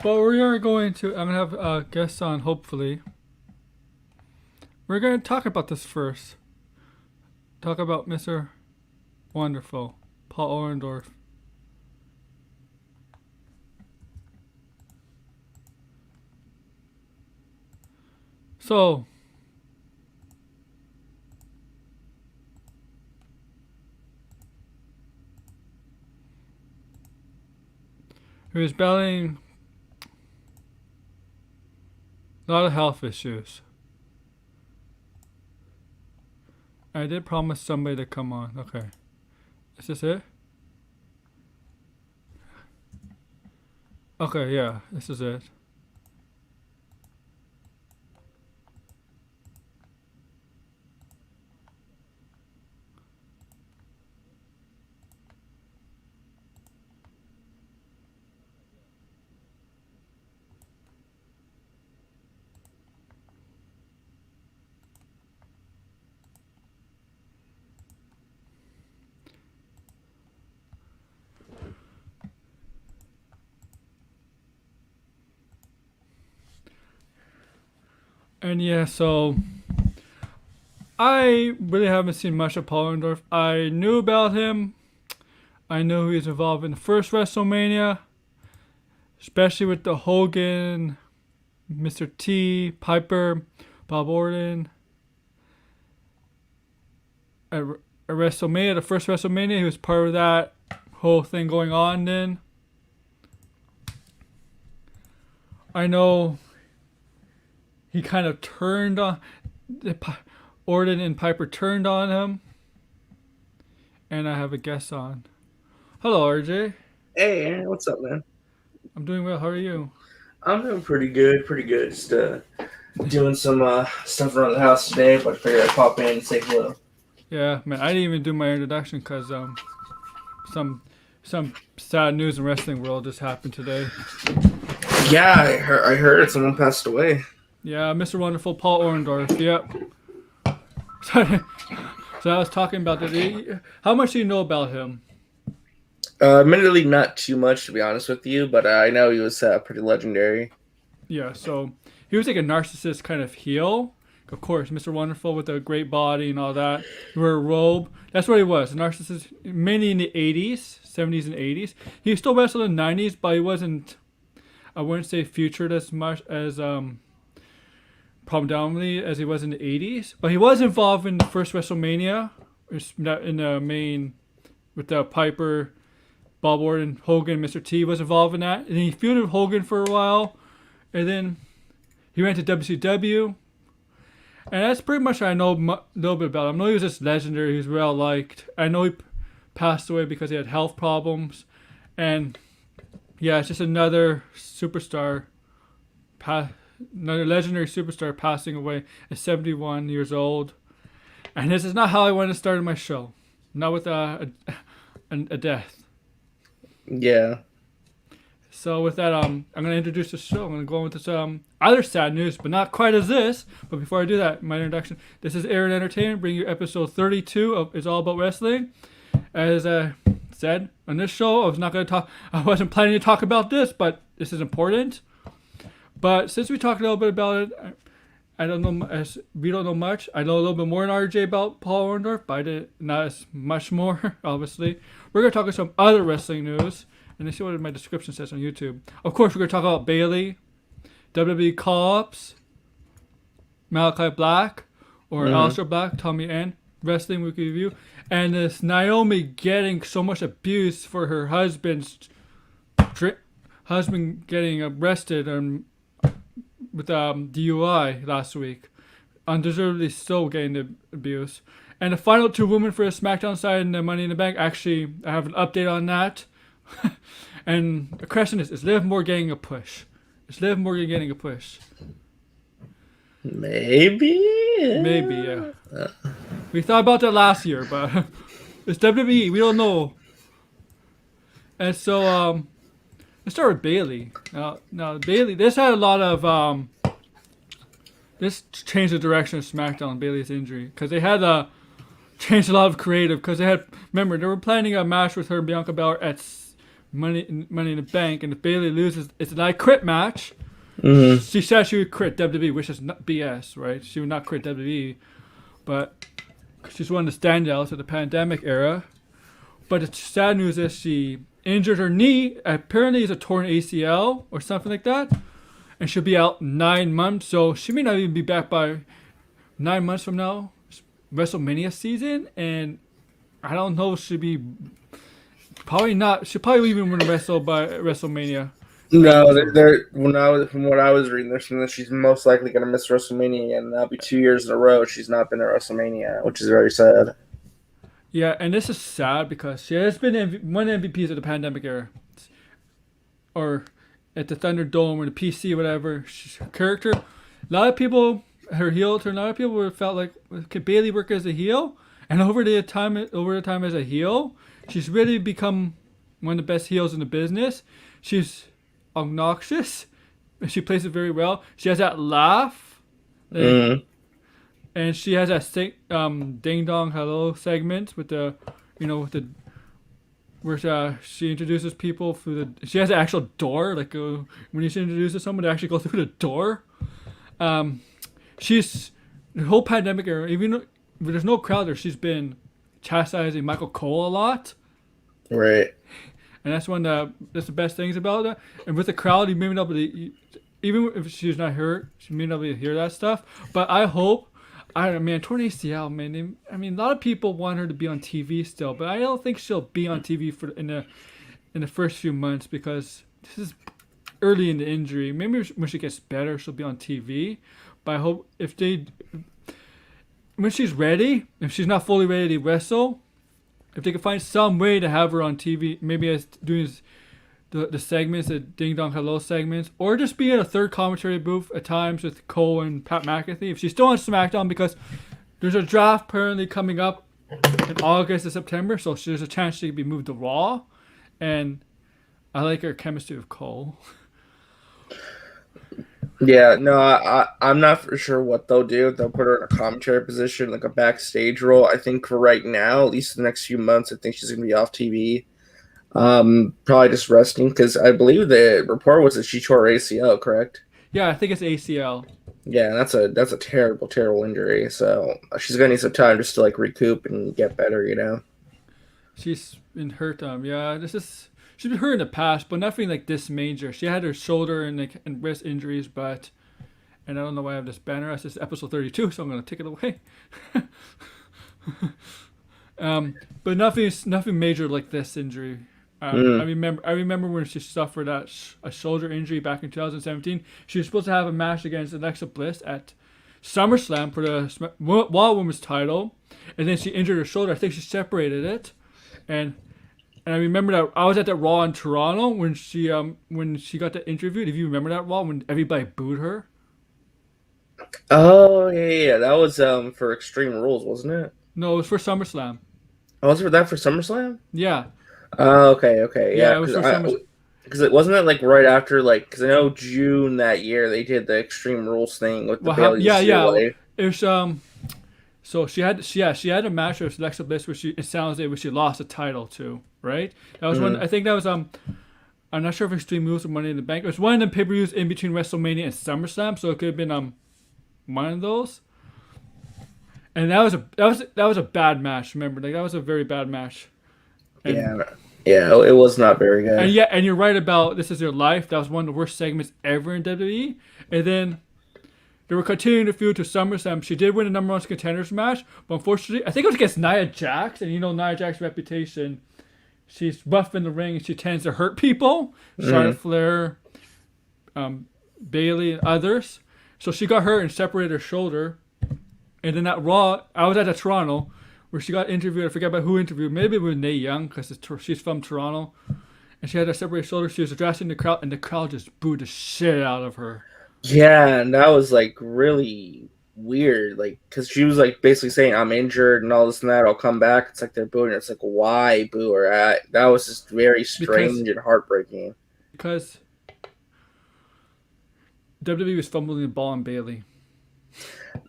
But we are going to. I'm gonna have guests on. Hopefully, we're gonna talk about this first. Talk about Mr. Wonderful, Paul Orndorff. So, he was battling a lot of health issues. I did promise somebody to come on. Okay. Is this it? Okay, yeah, this is it. And yeah, so I really haven't seen much of Paul Orndorff. I knew about him. I know he was involved in the first WrestleMania, especially with the Hogan, Mr. T, Piper, Bob Orton. At WrestleMania, the first WrestleMania, he was part of that whole thing going on then. I know he kind of turned on Orton and Piper turned on him. And I have a guest on. Hello, RJ. Hey, Aaron, what's up, man? I'm doing well. How are you? I'm doing pretty good, pretty good. Just doing some stuff around the house today, but I figured I'd pop in and say hello. Yeah, man. I didn't even do my introduction because some sad news in wrestling world just happened today. Yeah, I heard someone passed away. Yeah, Mr. Wonderful, Paul Orndorff. Yep. So I was talking about that. How much do you know about him? Admittedly, not too much, to be honest with you, but I know he was pretty legendary. Yeah, so he was like a narcissist kind of heel. Of course, Mr. Wonderful with a great body and all that. He wore a robe. That's what he was, a narcissist, mainly in the 80s, 70s and 80s. He still wrestled in the 90s, but he wasn't, I wouldn't say featured as much as predominantly as he was in the 80s. But he was involved in the first WrestleMania, in the main, with the Piper, Bob Orton, Hogan, Mr. T was involved in that. And he feuded with Hogan for a while. And then he went to WCW. And that's pretty much what I know a little bit about him. I know he was just legendary. He was well liked. I know he passed away because he had health problems. And yeah, it's just another superstar, another legendary superstar passing away at 71 years old. And this is not how I wanted to start my show. Not with a death. Yeah. So with that, I'm going to introduce the show. I'm going to go into some other sad news, but not quite as this. But before I do that, my introduction. This is Aaron Entertainment, bringing you episode 32 of It's All About Wrestling. As I said on this show, I wasn't planning to talk about this, but this is important. But since we talked a little bit about it, I don't know, as we don't know much. I know a little bit more than RJ about Paul Orndorff, but I did not as much more, obviously. We're going to talk about some other wrestling news. And let's see what my description says on YouTube. Of course, we're going to talk about Bayley, WWE call-ups, Malakai Black, or Aleister Black, Tommy N, Wrestling Weekly Review, and this Naomi getting so much abuse for her husband getting arrested with DUI last week. Undeservedly so getting the abuse. And the final two women for the Smackdown side and the Money in the Bank, actually, I have an update on that. And the question is Liv Morgan getting a push? Is Liv Morgan getting a push? Maybe, yeah. We thought about that last year, but it's WWE. We don't know. And so, let's start with Bayley. Now Bayley, this had a lot of this changed the direction of SmackDown. Bayley's injury, because they had changed a lot of creative. Because remember, they were planning a match with her and Bianca Belair at Money in the Bank, and if Bayley loses, it's an I Quit match. Mm-hmm. She said she would quit WWE, which is not BS, right? She would not quit WWE, but she's one of the standouts of the pandemic era. But the sad news is she injured her knee. Apparently, it's a torn ACL or something like that, and she'll be out 9 months. So she may not even be back by 9 months from now, WrestleMania season. And I don't know if she'll be probably not. She'll probably even win wrestle by WrestleMania. No, from what I was reading, they're saying that she's most likely going to miss WrestleMania, and that'll be 2 years in a row she's not been at WrestleMania, which is very sad. Yeah, and this is sad because she has been one MVPs of the pandemic era, or at the Thunderdome or the PC, whatever. Her character, a lot of people, her heel turn. A lot of people felt like, could Bayley work as a heel? And over the time as a heel, she's really become one of the best heels in the business. She's obnoxious. She plays it very well. She has that laugh. And she has that ding dong hello segment with the, where she introduces people through she has an actual door, like when she introduces someone, they actually go through the door. She's the whole pandemic era, even though there's no crowd there, she's been chastising Michael Cole a lot. Right. And that's that's the best things about it. And with the crowd, you may not be able to, even if she's not hurt, she may not be able to hear that stuff. But I hope. Torn ACL, man. A lot of people want her to be on TV still, but I don't think she'll be on TV in the first few months because this is early in the injury. Maybe when she gets better, she'll be on TV. But I hope when she's ready, if she's not fully ready to wrestle, if they can find some way to have her on TV, maybe as doing the segments, the Ding Dong Hello segments, or just be in a third commentary booth at times with Cole and Pat McAfee. If she's still on SmackDown, because there's a draft apparently coming up in August or September, so there's a chance she could be moved to Raw. And I like her chemistry with Cole. Yeah, no, I'm not for sure what they'll do. They'll put her in a commentary position, like a backstage role. I think for right now, at least the next few months, I think she's going to be off TV. Probably just resting because I believe the report was that she tore her ACL, correct? Yeah, I think it's ACL. Yeah, that's a terrible, terrible injury. So she's gonna need some time just to recoup and get better. She's been hurt. She's been hurt in the past, but nothing like this major. She had her shoulder and wrist injuries, and I don't know why I have this banner. This is episode 32, so I'm gonna take it away. But nothing major like this injury. I remember when she suffered a shoulder injury back in 2017. She was supposed to have a match against Alexa Bliss at SummerSlam for the Raw Women's title, and then she injured her shoulder. I think she separated it, and I remember that I was at that Raw in Toronto when she got that interviewed. If you remember that Raw when everybody booed her. Oh yeah, that was for Extreme Rules, wasn't it? No, it was for SummerSlam. Oh, was it that for SummerSlam? Yeah. Oh, okay, yeah. It was for SummerSlam. Because it wasn't it right after because I know June that year they did the Extreme Rules thing with the Bayley. Yeah. It was So she had a match with Alexa Bliss where she lost the title to, right? That was one. I think that was I'm not sure if Extreme Rules or Money in the Bank. It was one of the pay-per-views in between WrestleMania and SummerSlam, so it could have been one of those. And that was a bad match. Remember, that was a very bad match. And, yeah, it was not very good. And you're right about This Is Your Life. That was one of the worst segments ever in WWE. And then they were continuing to feud to SummerSlam. She did win the number one contenders match, but unfortunately, I think it was against Nia Jax. And Nia Jax's reputation, she's rough in the ring and she tends to hurt people. Charlotte Flair, Bayley, and others. So she got hurt and separated her shoulder. And then that Raw, I was at Toronto, where she got interviewed. I forget about who interviewed. Maybe it was Mae Young, because she's from Toronto. And she had a separated shoulder. She was addressing the crowd, and the crowd just booed the shit out of her. Yeah, and that was really weird. Because she was basically saying, I'm injured and all this and that. I'll come back. It's they're booing. It's why boo her? That was just very strange and heartbreaking. Because WWE was fumbling the ball on Bayley.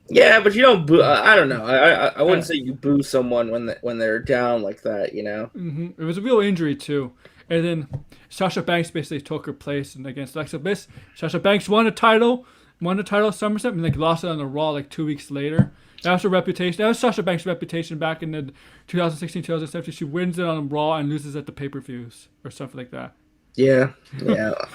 Yeah, but you don't boo. I don't know. I wouldn't say you boo someone when they're down like that. Mm-hmm. It was a real injury too, and then Sasha Banks basically took her place and against Alexa Bliss. Sasha Banks won the title at SummerSlam, and like lost it on the Raw like 2 weeks later. That was her reputation. That was Sasha Banks' reputation back in the 2016, 2017. She wins it on Raw and loses at the pay-per-views or something like that. Yeah.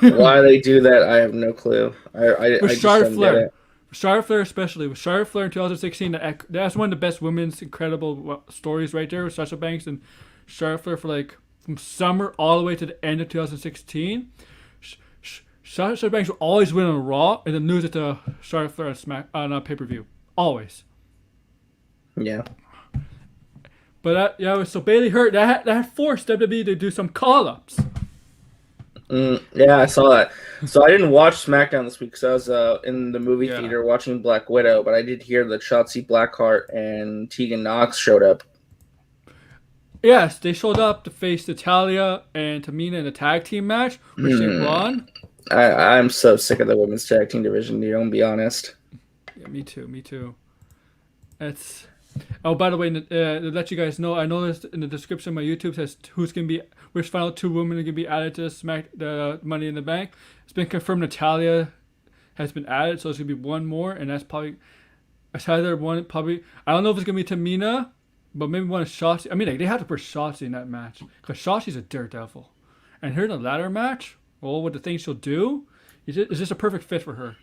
Why they do that, I have no clue. I With just Charlotte don't get Flair. it. Charlotte Flair especially. With Charlotte Flair in 2016, that's one of the best women's incredible stories right there with Sasha Banks and Charlotte Flair for like from summer all the way to the end of 2016. Sasha Banks will always win on Raw and then lose it to Charlotte Flair on a pay-per-view. Always. Yeah. But so Bayley hurt. That forced WWE to do some call-ups. Yeah, I saw that. So I didn't watch SmackDown this week because I was in the movie theater watching Black Widow, but I did hear that Shotzi Blackheart and Tegan Knox showed up. Yes, they showed up to face Natalya and Tamina in a tag team match, which they won. I'm so sick of the women's tag team division, dude. I'm be honest. Yeah, me too. It's. Oh, by the way, to let you guys know, I noticed in the description of my YouTube says which final 2 women are gonna be added to the Money in the Bank. It's been confirmed Natalya has been added, so it's gonna be one more, and that's probably it's either one probably. I don't know if it's gonna be Tamina, but maybe one of Shotzi. I mean, like, they have to put Shotzi in that match because Shotzi's a daredevil, and her in the ladder match, with the things she'll do, is just a perfect fit for her.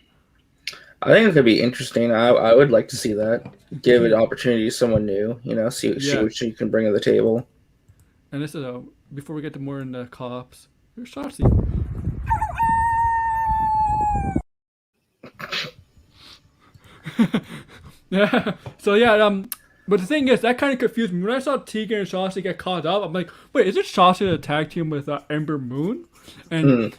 I think it could be interesting. I would like to see that. Give an opportunity to someone new, see what she can bring to the table. And this is before we get to more in the cops. Here's Shotzi. Yeah. So but the thing is, that kind of confused me. When I saw Tegan and Shotzi get caught up, I'm like, wait, is it Shotzi in a tag team with Ember Moon? And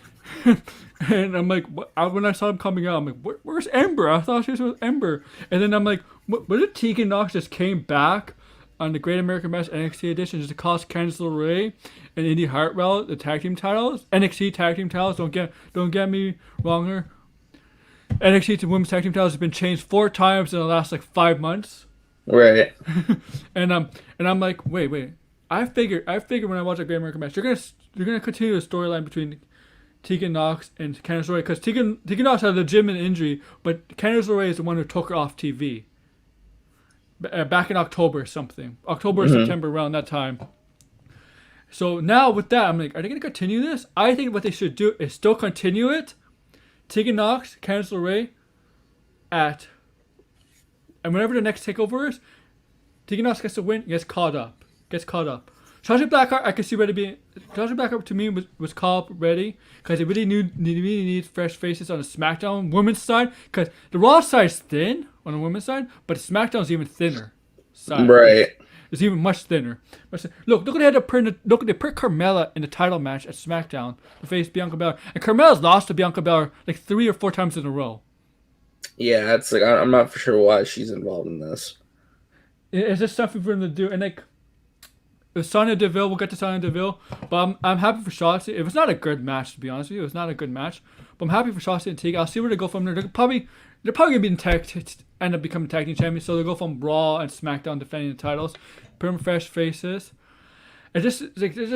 and I'm like, when I saw him coming out, I'm like, where's Ember? I thought she was with Ember. And then I'm like, what if Tegan Knox just came back on the Great American Bash NXT edition just to cost Candice LeRae and Indy Hartwell the tag team titles? NXT tag team titles, don't get me wrong here. NXT to women's tag team titles has been changed 4 times in the last like 5 months. Right. and I'm like, wait. I figured when I watch a Great American Bash, they're gonna continue the storyline between Tegan Knox and Candice LeRae, because Tegan Knox had a legitimate injury, but Candice LeRae is the one who took her off TV back in October or something. October or September, around that time. So now with that, I'm like, are they going to continue this? I think what they should do is still continue it. Tegan Knox, Candice LeRae, and whenever the next takeover is, Tegan Knox gets to win, gets caught up. Shotizi Blackheart, I could see Shotizi Blackheart to me was called up ready because they really need fresh faces on the SmackDown women's side, because the Raw side is thin on the women's side, but SmackDown is even thinner. Side. Right. It's even much thinner. Look what they had to put. They put Carmella in the title match at SmackDown to face Bianca Belair, and Carmella's lost to Bianca Belair like 3 or 4 times in a row. Yeah, it's like I'm not for sure why she's involved in this. It's just something for them to do, and like. With Sonya Deville, we'll get to Sonya Deville, but I'm happy for Shotzi. It was not a good match, to be honest with you. It was not a good match, but I'm happy for Shotzi and Tegan. I'll see where they go from there. They're probably gonna be end up becoming tag team champions. So they'll go from Raw and SmackDown defending the titles, put them fresh faces. And just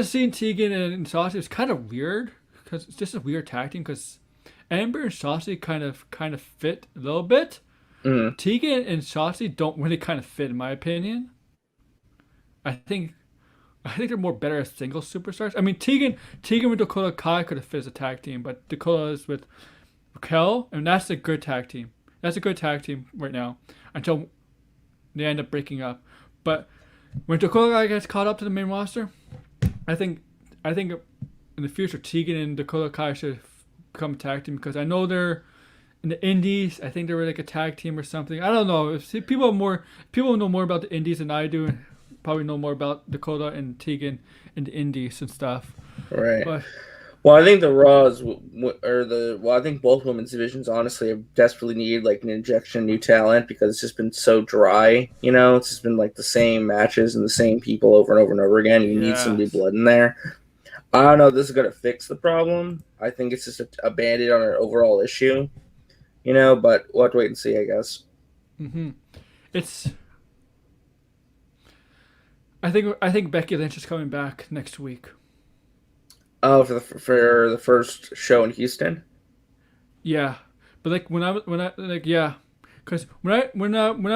seeing Tegan and Shotzi is kind of weird because it's just a weird tag team because Amber and Shotzi kind of fit a little bit. Tegan and Shotzi don't really kind of fit, in my opinion. I think they're more better as single superstars. I mean, Tegan with Dakota Kai could have fit as a tag team, but Dakota is with Raquel, and that's a good tag team. That's a good tag team right now until they end up breaking up. But when Dakota Kai gets caught up to the main roster, I think in the future Tegan and Dakota Kai should become a tag team, because I know they're in the Indies. I think they were like a tag team or something. I don't know. People know more about the Indies than I do. Probably know more about Dakota and Tegan and the Indies and stuff. Right. But, well, I think the Raws I think both women's divisions honestly have desperately needed like an injection of new talent, because it's just been so dry. It's just been like the same matches and the same people over and over and over again. You need some new blood in there. I don't know if this is gonna fix the problem. I think it's just a Band-Aid on an overall issue. But we'll have to wait and see, I guess. I think Becky Lynch is coming back next week. Oh, for the first show in Houston. Yeah, but like when I like yeah, because when I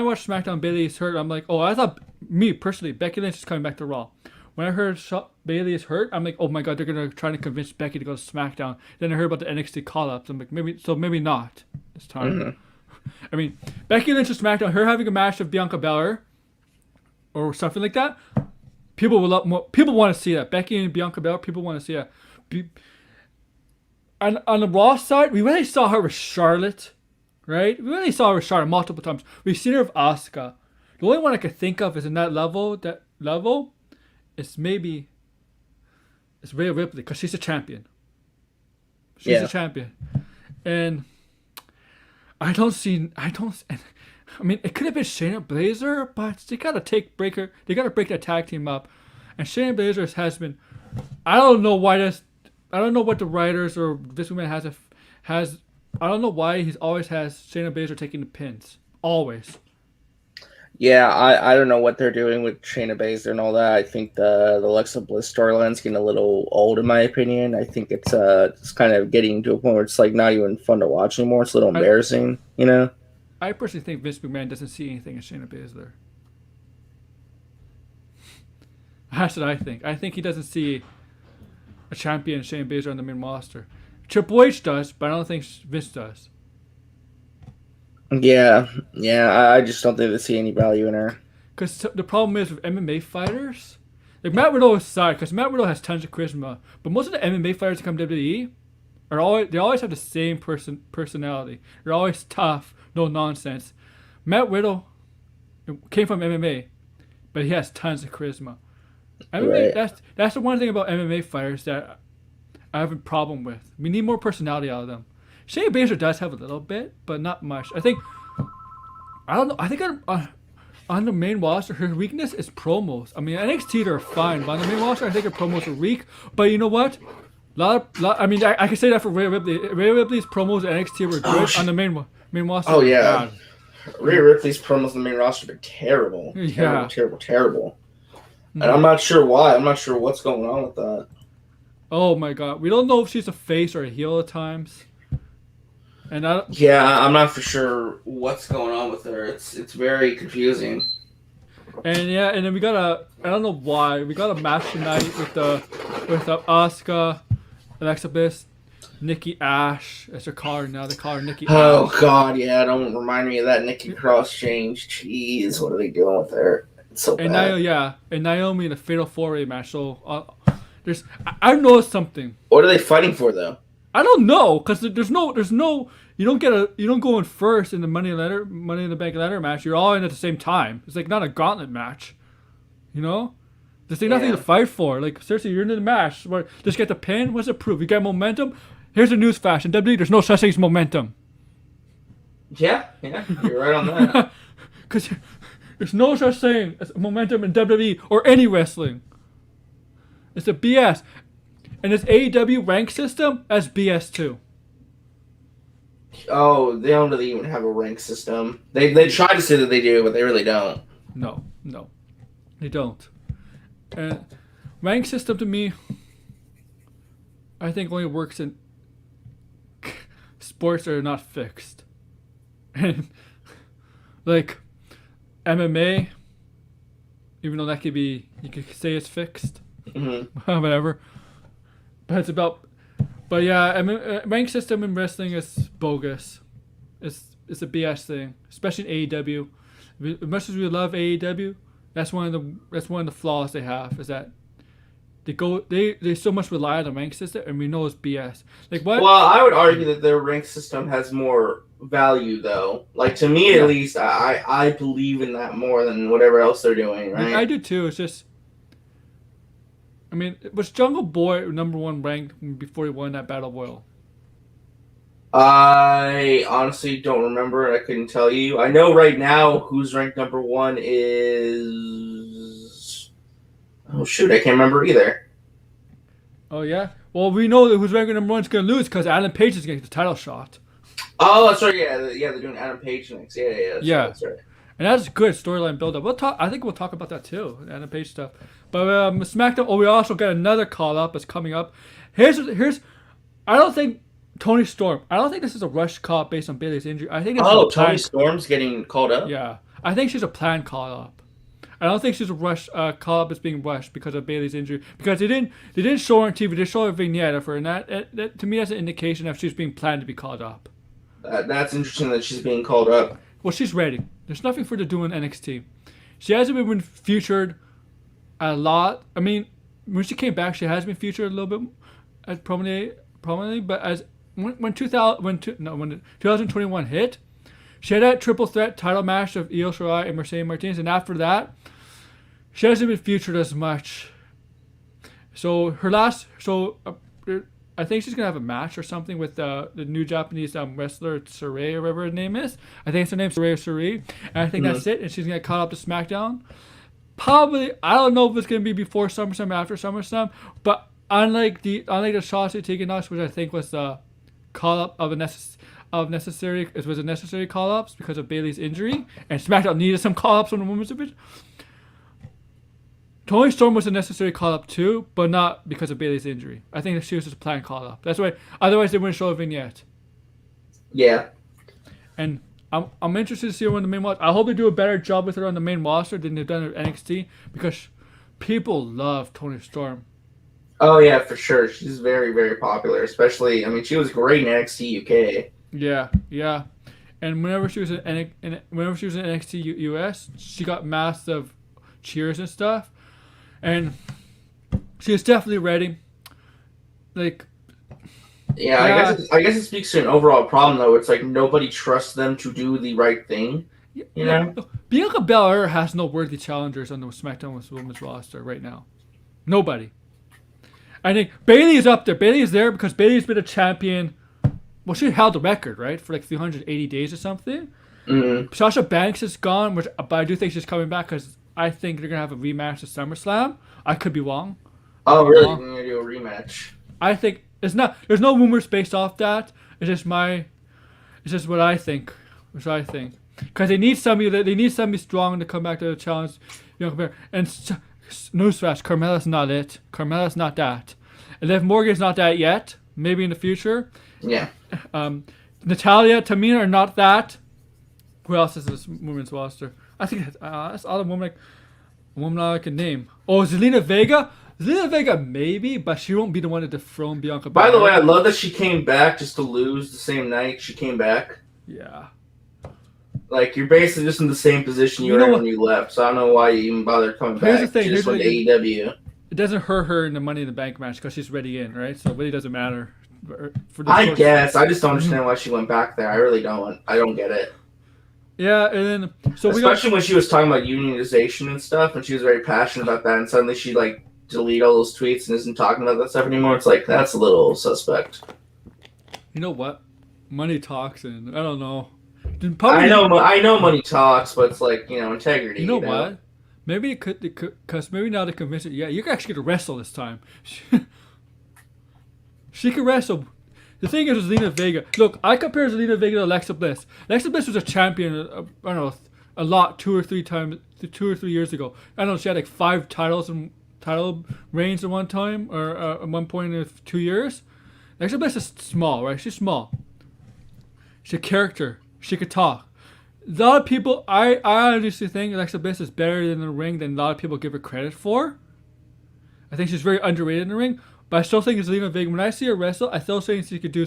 watched SmackDown, Bayley is hurt. I'm like, oh, I thought me personally, Becky Lynch is coming back to Raw. When I heard Bayley is hurt, I'm like, oh my god, they're gonna try to convince Becky to go to SmackDown. Then I heard about the NXT call ups. I'm like, maybe not this time. Mm-hmm. I mean, Becky Lynch to SmackDown, her having a match with Bianca Belair or something like that. People will love more. People want to see that. Becky and Bianca Belair. People want to see that. On the Raw side, we really saw her with Charlotte, right? We really saw her with Charlotte multiple times. We've seen her with Asuka. The only one I could think of is in that level. It's Rhea Ripley because she's a champion. She's a champion, and I mean, it could have been Shayna Baszler, but they gotta They gotta break that tag team up, and Shayna Baszler has been. I don't know why this. I don't know what the writers or this woman has. I don't know why he's always has Shayna Baszler taking the pins. Always. Yeah, I don't know what they're doing with Shayna Baszler and all that. I think the Alexa Bliss storyline's getting a little old, in my opinion. I think it's kind of getting to a point where it's like not even fun to watch anymore. It's a little embarrassing, you know. I personally think Vince McMahon doesn't see anything in Shayna Baszler. That's what I think. I think he doesn't see a champion Shayna Baszler on the main roster. Triple H does, but I don't think Vince does. Yeah. I just don't think they see any value in her. Because the problem is with MMA fighters, like Matt Riddle aside, because Matt Riddle has tons of charisma, but most of the MMA fighters that come to WWE they always have the same personality. They're always tough, no nonsense. Matt Riddle came from MMA, but he has tons of charisma. MMA, right. That's the one thing about MMA fighters that I have a problem with. We need more personality out of them. Shayna Baszler does have a little bit, but not much. I don't know. I think on the main roster, her weakness is promos. I mean, NXT they're fine, but on the main roster, I think her promos are weak. But you know what? I mean, I can say that for Rhea Ripley. Rhea Ripley's promos at NXT were good on the main roster. Oh yeah, Rhea Ripley's promos on the main roster are terrible. Yeah, terrible. And I'm not sure why. I'm not sure what's going on with that. Oh my god, we don't know if she's a face or a heel at times. And I'm not for sure what's going on with her. It's very confusing. And then we got I don't know why we got a match tonight with Asuka, Alexa Bliss, Nikki Ash as her caller now. They call her Nikki. Oh Ash. God, yeah! Don't remind me of that Nikki Cross change. Jeez, what are they doing with her? It's so bad. And Naomi in a Fatal 4-Way match. So I noticed something. What are they fighting for though? I don't know, because there's no you don't go in first in the Money in the Bank ladder match. You're all in at the same time. It's like not a gauntlet match, you know. There's nothing to fight for. Like seriously, you're in the match. Just get the pin. What's it prove? You got momentum. Here's a news flash. In WWE, there's no such thing as momentum. Yeah, you're right on that. Because there's no such thing as momentum in WWE or any wrestling. It's a BS. And this AEW rank system, that's BS too. Oh, they don't really even have a rank system. They try to say that they do, but they really don't. No, they don't. And rank system to me, I think only works in sports that are not fixed. And like MMA, even though that could be, you could say it's fixed. Mm-hmm. Whatever. But yeah, rank system in wrestling is bogus. It's a BS thing, especially in AEW. As much as we love AEW, that's one of the flaws they have is that they so much rely on the rank system, and we know it's BS. Like what? Well, I would argue that their rank system has more value, though. Like to me, at least, I believe in that more than whatever else they're doing. Right? I do too. It's just. I mean, was Jungle Boy #1 ranked before he won that Battle Royal? I honestly don't remember. I couldn't tell you. I know right now who's ranked #1 is... Oh, shoot. I can't remember either. Oh, yeah? Well, we know that who's ranked #1 is going to lose because Adam Page is going to get the title shot. Oh, that's right. Yeah, they're doing Adam Page next. Yeah. That's right. And that's good storyline build-up. I think we'll talk about that too, Adam Page stuff. But SmackDown, we also got another call-up that's coming up. Here's I don't think Toni Storm. I don't think this is a rush call based on Bayley's injury. I think it's a Toni plan. Storm's getting called up. Yeah, I think she's a planned call up. I don't think she's a rush call up that's being rushed because of Bayley's injury. Because they didn't show her on TV. They showed a vignette of her, and that to me that's an indication of she's being planned to be called up. That's interesting that she's being called up. Well, she's ready. There's nothing for her to do in NXT. She hasn't been featured a lot. I mean, when she came back, she has been featured a little bit prominently. But as when 2021 hit, she had that triple threat title match of Io Shirai and Mercedes Martinez, and after that, she hasn't been featured as much. So I think she's gonna have a match or something with the new Japanese wrestler Saray or whatever her name is. I think it's her name Saray or Suri, and I think that's it. And she's gonna get caught up to SmackDown. Probably, I don't know if it's gonna be before SummerSlam, after SummerSlam, but unlike the Shotizi Tegan Knox, which I think was the call up of necessary call ups because of Bayley's injury, and SmackDown needed some call ups on the women's division. Toni Storm was a necessary call up too, but not because of Bayley's injury. I think that she was just a planned call up. That's why. Otherwise, they wouldn't show a vignette. Yeah. And I'm interested to see her on the main roster. I hope they do a better job with her on the main roster than they've done at NXT because people love Toni Storm. Oh yeah, for sure. She's very, very popular. Especially, I mean, she was great in NXT UK. Yeah. And whenever she was in NXT US, she got massive cheers and stuff. And she was definitely ready. Like, yeah. I guess it speaks to an overall problem though. It's like nobody trusts them to do the right thing. You know, Bianca Belair has no worthy challengers on the SmackDown Women's roster right now. Nobody. I think Bayley is up there. Bayley is there because Bayley's been a champion. Well, she held the record, right, for like 380 days or something. Mm-hmm. Sasha Banks is gone, but I do think she's coming back because I think they're gonna have a rematch at SummerSlam. I could be wrong. Oh, really? They're gonna do a rematch? I think it's not. There's no rumors based off that. It's just what I think. Because they need somebody strong to come back to the challenge. And newsflash: Carmella's not it. Carmella's not that. And Liv Morgan's not that yet. Maybe in the future. Yeah. Natalya, Tamina are not that. Who else is this women's roster? I think that's all the woman I can name. Oh, Zelina Vega. Zelina Vega maybe, but she won't be the one to dethrone Bianca Belair. By the way, I love that she came back just to lose the same night she came back. Yeah. Like, you're basically just in the same position you were in when you left, so I don't know why you even bother coming back. Here's the thing. Just went to AEW. It doesn't hurt her in the Money in the Bank match because she's ready in, right? So it really doesn't matter. I guess. I just don't understand why she went back there. I really don't. I don't get it. Yeah, and then especially when she was talking about unionization and stuff, and she was very passionate about that, and suddenly she like delete all those tweets and isn't talking about that stuff anymore. It's like that's a little suspect. You know what? Money talks, and I don't know. I know money talks, but it's like, integrity. You know what? Maybe because maybe now they convince her. Yeah, you're actually gonna wrestle this time. She can wrestle. The thing is with Zelina Vega. Look, I compare Zelina Vega to Alexa Bliss. Alexa Bliss was a champion. I don't know, a lot 2 or 3 years ago. I don't know. She had like 5 titles and title reigns at one time, or at one point in 2 years. Alexa Bliss is small, right? She's small. She's a character. She could talk. A lot of people, I honestly think Alexa Bliss is better in the ring than a lot of people give her credit for. I think she's very underrated in the ring. But I still think it's Zelina Vega. When I see her wrestle, I still think she could do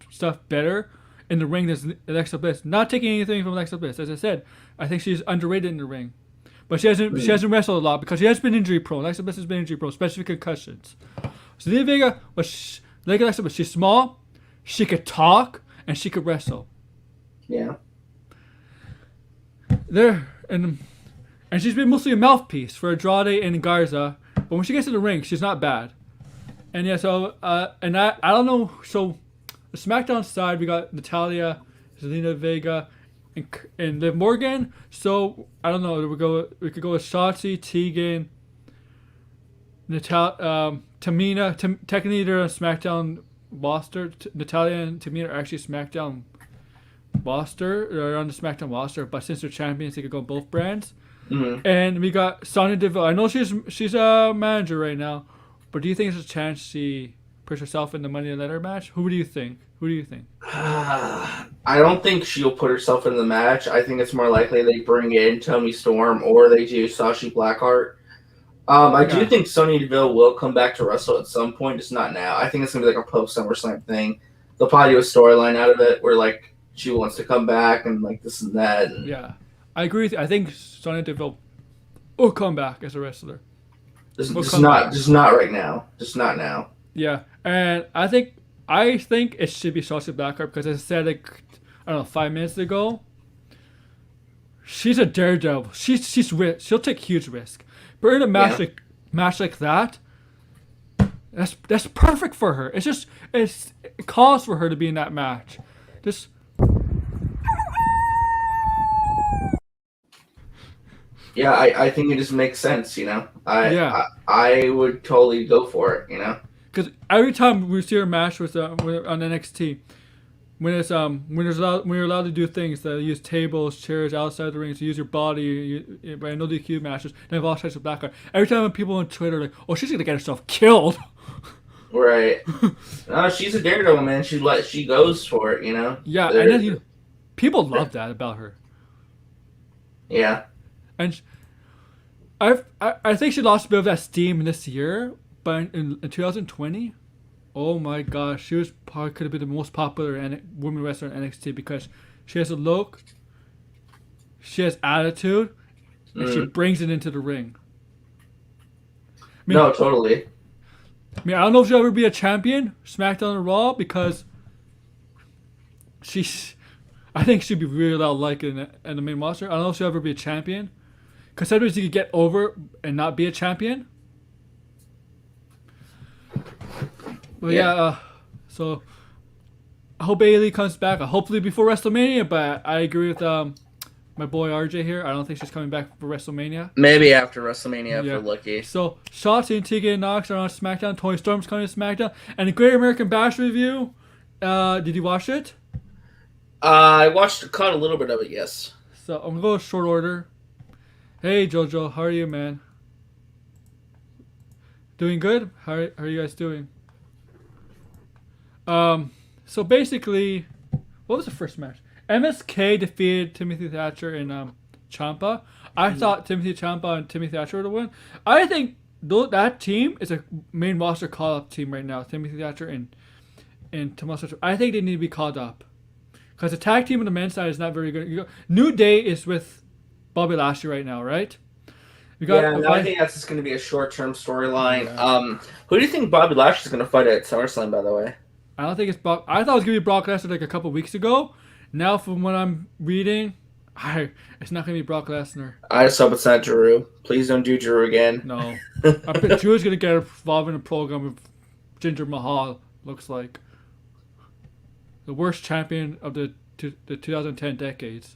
stuff better in the ring than Alexa Bliss. Not taking anything from Alexa Bliss. As I said, I think she's underrated in the ring. But she hasn't wrestled a lot because she has been injury prone. Alexa Bliss has been injury prone, especially concussions. Zelina Vega, like Alexa Bliss, she's small, she could talk, and she could wrestle. Yeah. And she's been mostly a mouthpiece for Andrade and Garza. But when she gets to the ring, she's not bad. And yeah, so and I don't know. So the SmackDown side, we got Natalya, Zelina Vega, and Liv Morgan. So I don't know. We could go with Shotzi, Tegan, Tamina. Technically, they're on SmackDown roster. Natalya and Tamina are actually SmackDown roster. They're on the SmackDown roster, but since they're champions, they could go both brands. Mm-hmm. And we got Sonya Deville. I know she's a manager right now. But do you think there's a chance she puts herself in the Money in the Letter match? Who do you think? I don't think she'll put herself in the match. I think it's more likely they bring in Toni Storm or they do Sashi Blackheart. I do think Sonya Deville will come back to wrestle at some point, just not now. I think it's gonna be like a post SummerSlam thing. They'll probably do a storyline out of it where like she wants to come back and like this and that. And Yeah, I agree with you. I think Sonya Deville will come back as a wrestler. just not right now. Just not now. Yeah, and I think it should be Sashi Blackheart because as I said like I don't know 5 minutes ago. She's a daredevil. She'll take huge risk. But in a match like that, that's perfect for her. It calls for her to be in that match. Just Yeah, I think it just makes sense, you know. I would totally go for it, you know. because every time we see her match with on NXT, when you're allowed to do things that use tables, chairs outside the ring, to use your body, by no DQ matches, they have all types of Blackheart. Every time people on Twitter are like, oh, she's gonna get herself killed. Right. No, she's a daredevil, man. She goes for it, you know. Yeah, and then people love that about her. Yeah. And I think she lost a bit of that steam this year, but in 2020. Oh my gosh, she could have been the most popular women wrestler in NXT because she has a look, she has attitude, and she brings it into the ring. No, totally. I mean, I don't know if she'll ever be a champion, SmackDown or Raw, because I think she'd be really well liked in the main roster. I don't know if she'll ever be a champion, because sometimes you could get over and not be a champion. But so I hope Bayley comes back. Hopefully before WrestleMania. But I agree with my boy RJ here. I don't think she's coming back for WrestleMania. Maybe after WrestleMania, if we're lucky. So Shotizi and Tegan and Knox are on SmackDown. Toni Storm's coming to SmackDown. And the Great American Bash review. Did you watch it? I caught a little bit of it. Yes. So I'm gonna go in short order. Hey Jojo, how are you, man? Doing good? How are you guys doing? So basically, what was the first match? MSK defeated Timothy Thatcher and Ciampa. I thought Timothy Ciampa and Timothy Thatcher would have won. I think that team is a main roster call-up team right now. Timothy Thatcher and Tommaso Ciampa. I think they need to be called up because the tag team on the men's side is not very good. New Day is with Bobby Lashley right now, right? I think that's just going to be a short-term storyline. Yeah. Who do you think Bobby Lashley's going to fight at SummerSlam, by the way? I don't think it's Brock. I thought it was going to be Brock Lesnar like a couple weeks ago. Now, from what I'm reading, it's not going to be Brock Lesnar. I just hope it's not Drew. Please don't do Drew again. No. I bet Drew's going to get involved in a program with Jinder Mahal, looks like. The worst champion of the 2010 decades.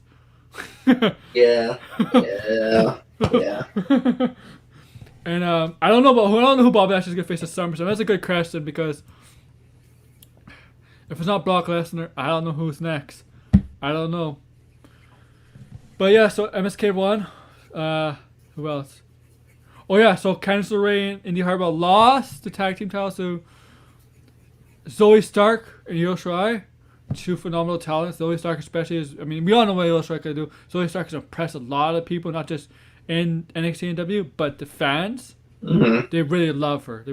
Yeah. And I don't know who Bob Lashley's gonna face at SummerSlam. That's a good question because if it's not Brock Lesnar, I don't know who's next. I don't know. But yeah, so MSK won. Who else? Oh yeah, so Candice LeRae and Indy Hartwell lost the tag team titles to Zoe Stark and Io Shirai. Two phenomenal talents. Zoe Stark especially we all know what Io Shirai can do. Zoe Stark has impressed a lot of people, not just in NXT and W, but the fans. Mm-hmm. They really love her.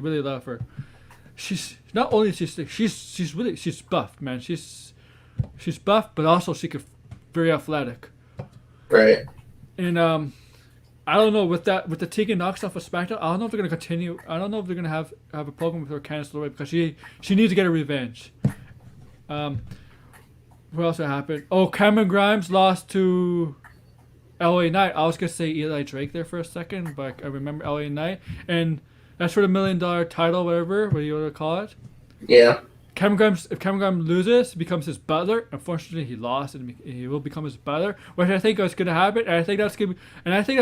She's not only she's buff, man. She's buff, but also very athletic. Right. And I don't know with the Tegan Knox stuff with SmackDown. I don't know if they're gonna continue. I don't know if they're gonna have a program with her Candice LeRae because she needs to get a revenge. What else happened? Oh, Cameron Grimes lost to LA Knight. I was gonna say Eli Drake there for a second, but I remember LA Knight, and that's for the $1 million title, whatever you want to call it. Yeah. If Cameron Grimes loses, he becomes his butler. Unfortunately, he lost, and he will become his butler, which I think is gonna happen. And I think that's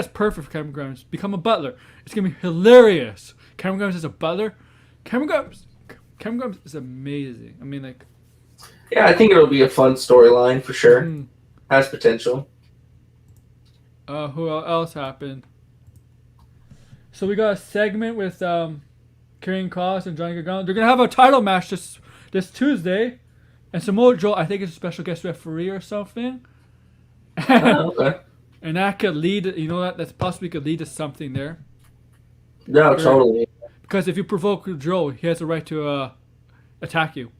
perfect for Cameron Grimes. Become a butler. It's gonna be hilarious. Cameron Grimes is a butler. Cameron Grimes is amazing. Yeah, I think it'll be a fun storyline for sure. Has potential. Who else happened? So we got a segment with Karrion Kross and Johnny Gargano. They're gonna have a title match this Tuesday, and Samoa Joe, I think, is a special guest referee or something. Okay. And that could lead, that's possibly could lead to something there. No, totally. Because if you provoke Joe, he has the right to attack you.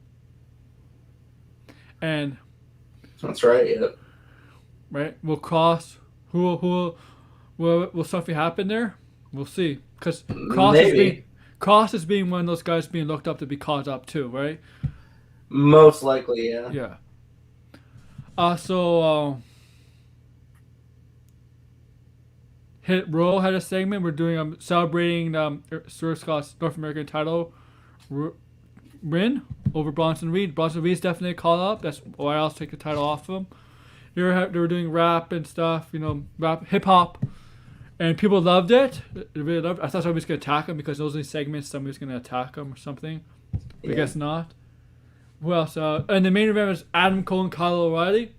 And that's right. Yeah. Right, will Kross, will something happen there? We'll see. Because Kross is being one of those guys being looked up to be caught up too, right? Most likely, yeah. Yeah. Hit Row had a segment. We're doing celebrating Sir Scott's North American title win over Bronson Reed. Bronson Reed's definitely caught up. That's why else take the title off him. They were doing rap and stuff, rap, hip hop, and people loved it. They really loved it. I thought somebody was gonna attack him because those are the segments somebody's gonna attack him or something. Yeah. I guess not. Who else? And the main event was Adam Cole and Kyle O'Reilly.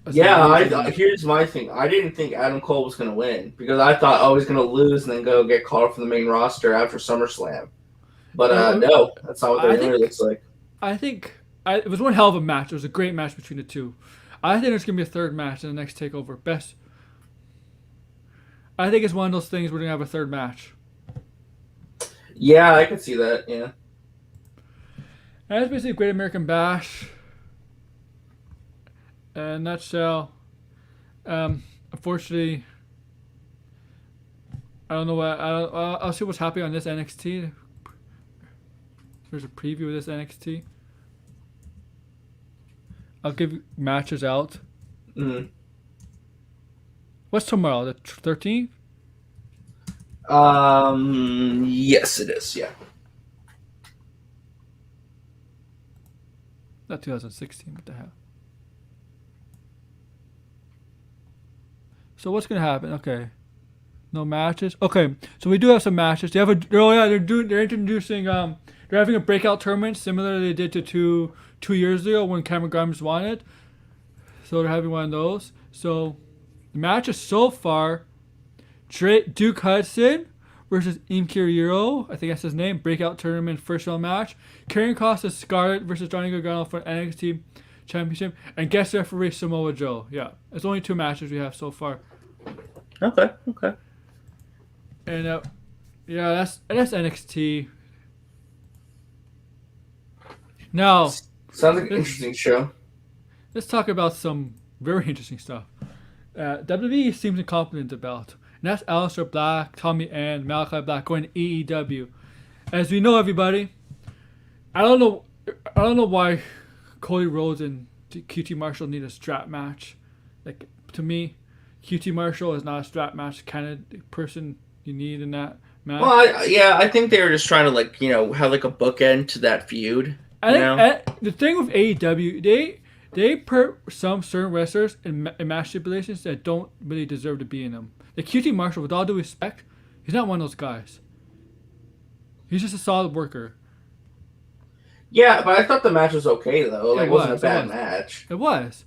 Here's my thing. I didn't think Adam Cole was going to win because I thought he was going to lose and then go get called up from the main roster after SummerSlam. But no, that's not what the really looks like. I think it was one hell of a match. It was a great match between the two. I think there's going to be a third match in the next TakeOver. I think it's one of those things we're going to have a third match. Yeah, I could see that, yeah. And that's basically Great American Bash. In a nutshell, unfortunately, I don't know what I'll see what's happening on this NXT. There's a preview of this NXT. I'll give matches out. Mm-hmm. What's tomorrow? The 13th? Yes, it is. Yeah. Not 2016. What the hell? So what's gonna happen? Okay, no matches. Okay, so we do have some matches. They're introducing they're having a breakout tournament similar to they did to two years ago when Cameron Grimes won it. So they're having one of those. So the matches so far: Duke Hudson versus Imperial. I think that's his name. Breakout tournament first round match. Karrion Kross is Scarlett versus Johnny Gargano for NXT Championship, and guest referee Samoa Joe. Yeah, it's only 2 matches we have so far. Okay. And that's NXT. Now, sounds like an interesting show. Let's talk about some very interesting stuff. WWE seems incompetent about, and that's Aleister Black, Tommy, and Malakai Black going to AEW. As we know, everybody, I don't know why Cody Rhodes and QT Marshall need a strap match. Like, to me, QT Marshall is not a strap match kind of person you need in that match. Well, I think they were just trying to have like a bookend to that feud. The thing with AEW, they put some certain wrestlers in match stipulations that don't really deserve to be in them. Like QT Marshall, with all due respect, he's not one of those guys. He's just a solid worker. Yeah, but I thought the match was okay though. It wasn't a bad match. It was,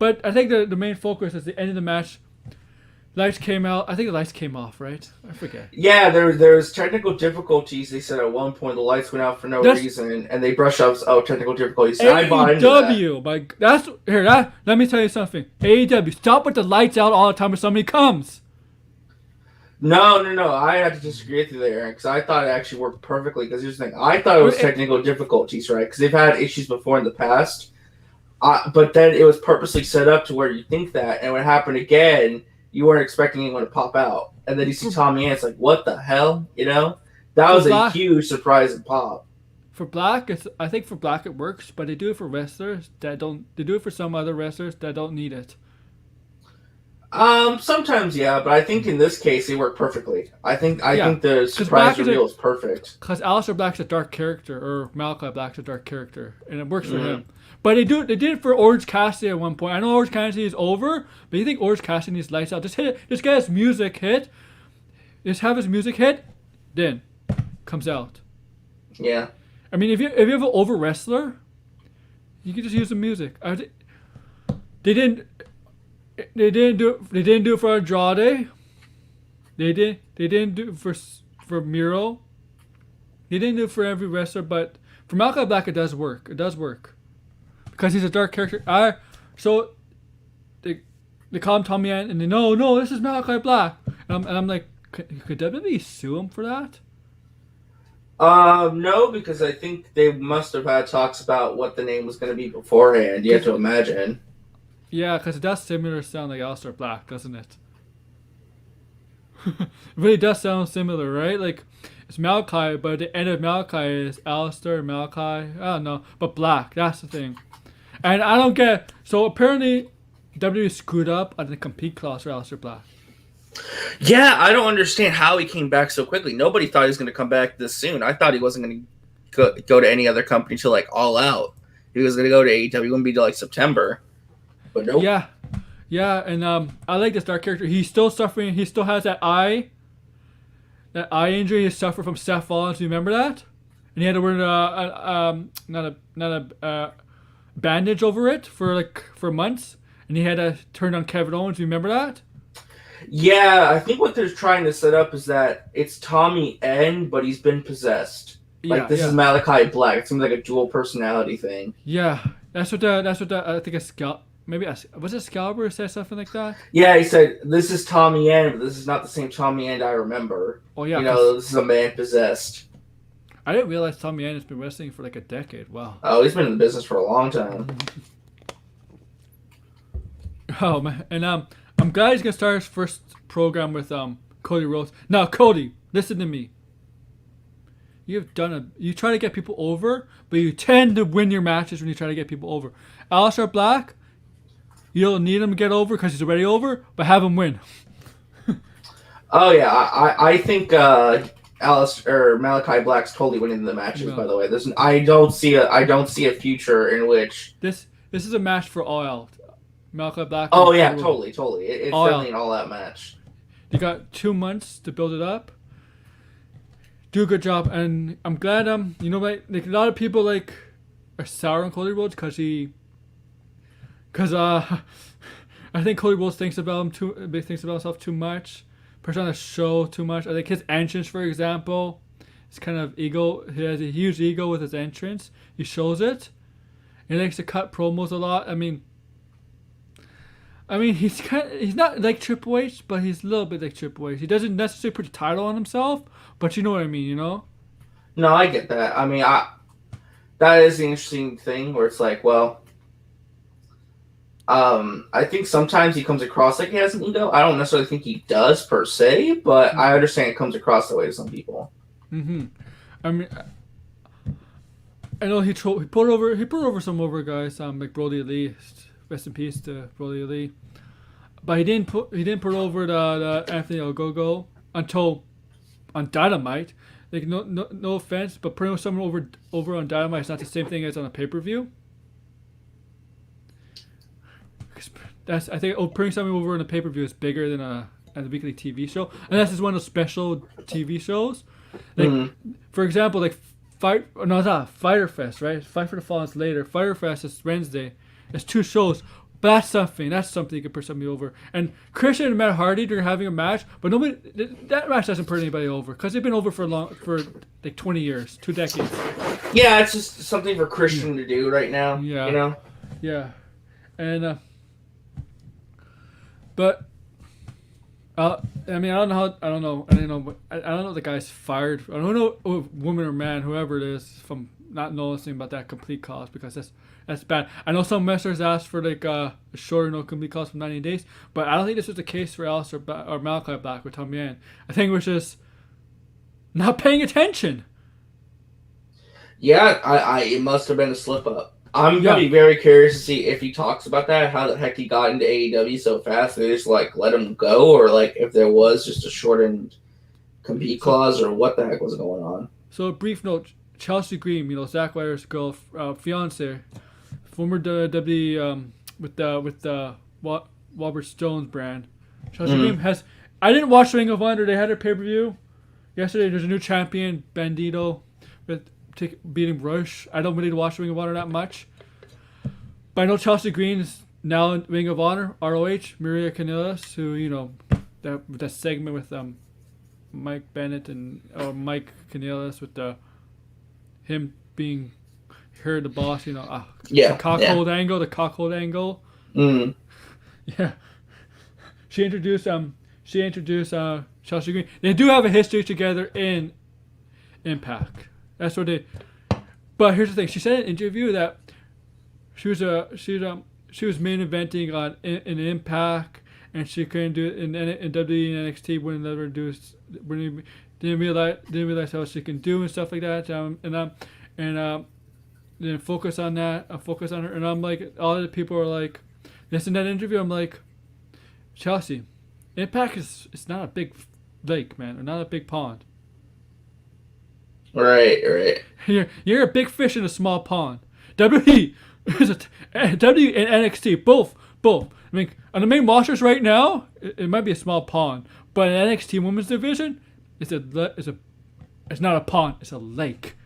but I think the main focus is the end of the match. Lights came out. I think the lights came off, right? I forget. Yeah, there was technical difficulties. They said at one point the lights went out for no reason, and they brushed up technical difficulties. AEW, let me tell you something. AEW, stop with the lights out all the time when somebody comes. No. I had to disagree with you there, because I thought it actually worked perfectly. Because here's the thing. I thought it was technical difficulties, right? Because they've had issues before in the past. But then it was purposely set up to where you think that, and when it happened again, you weren't expecting anyone to pop out. And then you see Tommy, and it's like, what the hell? That was a huge surprise and pop. For Black, I think for Black it works, but they do it for wrestlers that don't. They do it for some other wrestlers that don't need it. Sometimes, yeah, but I think in this case it worked perfectly. I think the surprise reveal is perfect. Because Aleister Black's a dark character, or Malakai Black's a dark character, and it works for him. But they did it for Orange Cassidy at one point. I know Orange Cassidy is over, but you think Orange Cassidy needs lights out? Just hit it. Just get his music hit. Just have his music hit, then comes out. Yeah. I mean, if you have an over wrestler, you can just use the music. They didn't do it for Andrade. They didn't do it for Miro. He didn't do it for every wrestler, but for Malakai Black, it does work. It does work because he's a dark character. So they call him Tommy Ann, and they no, this is Malakai Black, and I'm like, could WWE sue him for that? No, because I think they must have had talks about what the name was going to be beforehand. You have to imagine. Yeah, because it does similar sound like Aleister Black, doesn't it? It really does sound similar, right? Like, it's Malakai, but the end of Malakai is Aleister, Malakai, I don't know, but Black, that's the thing. And I don't get, so apparently WWE screwed up on the compete clause for Aleister Black. Yeah, I don't understand how he came back so quickly. Nobody thought he was going to come back this soon. I thought he wasn't going to go to any other company till like All Out. He was going to go to AEW. He wouldn't be till like September. But nope. Yeah, and I like this dark character. He's still suffering. He still has that eye injury he suffered from Seth Rollins. Do you remember that? And he had to wear not a bandage over it for months. And he had to turn on Kevin Owens. Do you remember that? Yeah, I think what they're trying to set up is that it's Tommy N, but he's been possessed. Like this is Malakai Black. It seems like a dual personality thing. Yeah, that's what I think was it Excalibur said something like that? Yeah, he said this is Tommy N, but this is not the same Tommy N I remember. Oh yeah, this is a man possessed. I didn't realize Tommy N has been wrestling for like a decade. Wow. Oh, he's been in the business for a long time. Oh man, and I'm glad he's gonna start his first program with Cody Rhodes. Now, Cody, listen to me. You try to get people over, but you tend to win your matches when you try to get people over. Aleister Black, you don't need him to get over because he's already over, but have him win. Oh yeah, I think Malakai Black's totally winning the matches. No. By the way, I don't see a future in which this is a match for All Out. Malakai Black. Oh yeah, totally. It's definitely an all-out match. You got 2 months to build it up. Do a good job, and I'm glad. Like a lot of people are sour on Cody Rhodes because I think Cody Rhodes thinks about himself too much, puts on the show too much. I think his entrance, for example, is kind of ego. He has a huge ego with his entrance. He shows it. He likes to cut promos a lot. I mean, he's not like Triple H, but he's a little bit like Triple H. He doesn't necessarily put a title on himself, but you know what I mean, No, I get that. I mean, that is the interesting thing where it's like, well, I think sometimes he comes across like he has an ego. I don't necessarily think he does per se, but I understand it comes across that way to some people. Mm-hmm. I mean, I know he put over some guys, like Brody Lee. Rest in peace to Brody Lee. But he didn't put over the Anthony Ogogo until on Dynamite. Like no offense, but putting someone over on Dynamite is not the same thing as on a pay-per-view. I think putting something over on a pay-per-view is bigger than a weekly TV show, and that's just one of those special TV shows. Like for example, like Fyter Fest, right? Fight for the Fallen's later. Fyter Fest is Wednesday. It's 2 shows, but that's something you can put somebody over. And Christian and Matt Hardy, they're having a match, but that match doesn't put anybody over because they've been over for like 20 years, 2 decades. Yeah, it's just something for Christian to do right now. Yeah, Yeah, and but I mean, I don't know if the guy's fired. I don't know if woman or man, whoever it is, from not noticing about that complete clause because that's bad. I know some wrestlers asked for like a shorter no complete clause from 90 days, but I don't think this was the case for Aleister or Malakai Black with Tommy Ann. I think it was just not paying attention. Yeah, it must have been a slip up. I'm gonna be very curious to see if he talks about that, how the heck he got into AEW so fast. They just let him go, or like if there was just a shortened compete clause, or what the heck was going on. So a brief note: Chelsea Green, Zack Ryder's girl, fiance, former WWE with the Robert Stone's brand. Chelsea Green has. I didn't watch Ring of Honor. They had a pay-per-view yesterday. There's a new champion, Bandito, with beating Rush. I don't really watch Ring of Honor that much, but I know Chelsea Green is now in Ring of Honor. ROH, Maria Kanellis, who that segment with Mike Bennett and Mike Kanellis with the him being her the boss. You know, Yeah. the cockhold angle. The cockhold angle. Mm. Yeah. She introduced Chelsea Green. They do have a history together in Impact. That's what they. But here's the thing. She said in an interview that she was main eventing on in Impact, and she couldn't do it in WWE and NXT. Didn't realize how she can do and stuff like that. Then focus on that. Focus on her. And I'm like, all the people are like, this in that interview. I'm like, Chelsea, Impact it's not a big lake, man, or not a big pond. Right. You're a big fish in a small pond. WWE and NXT both. I mean, on the main rosters right now, it might be a small pond, but in NXT Women's Division, it's not a pond, it's a lake.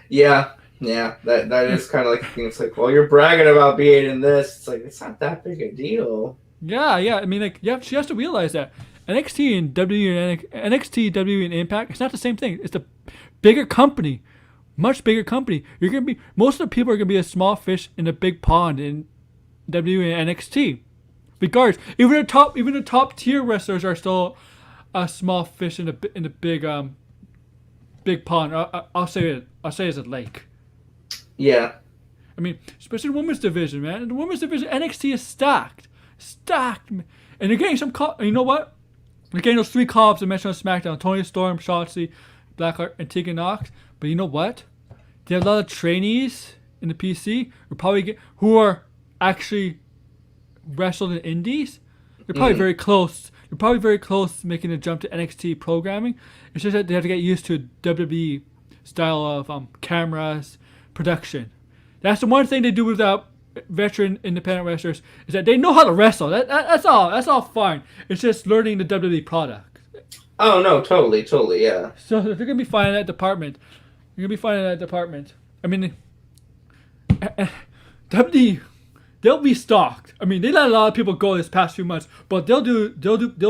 Yeah. That is kind of like it's like, well, you're bragging about being in this. It's like it's not that big a deal. Yeah. I mean, like, yeah, she has to realize that NXT and WWE and Impact, it's not the same thing. It's a bigger company, much bigger company. Most of the people are gonna be a small fish in a big pond in WWE and NXT. Regardless, even the top tier wrestlers are still a small fish in a big pond. I'll say it's a lake. Yeah. I mean, especially the women's division, man. In the women's division, NXT is stacked, man. And they're getting some call. You know what? They're getting those 3 call-ups I mentioned on SmackDown: Toni Storm, Shotizi, Blackheart, and Tegan Knox. But you know what? They have a lot of trainees in the PC who are actually wrestled in indies. They're probably very close. They're probably very close to making a jump to NXT programming. It's just that they have to get used to WWE style of cameras, production. That's the one thing they do without veteran independent wrestlers is that they know how to wrestle. That's all fine. It's just learning the WWE product. Oh no, totally, yeah. So they're gonna be fine in that department. I mean, WWE, they'll be stocked. I mean, they let a lot of people go this past few months, but they'll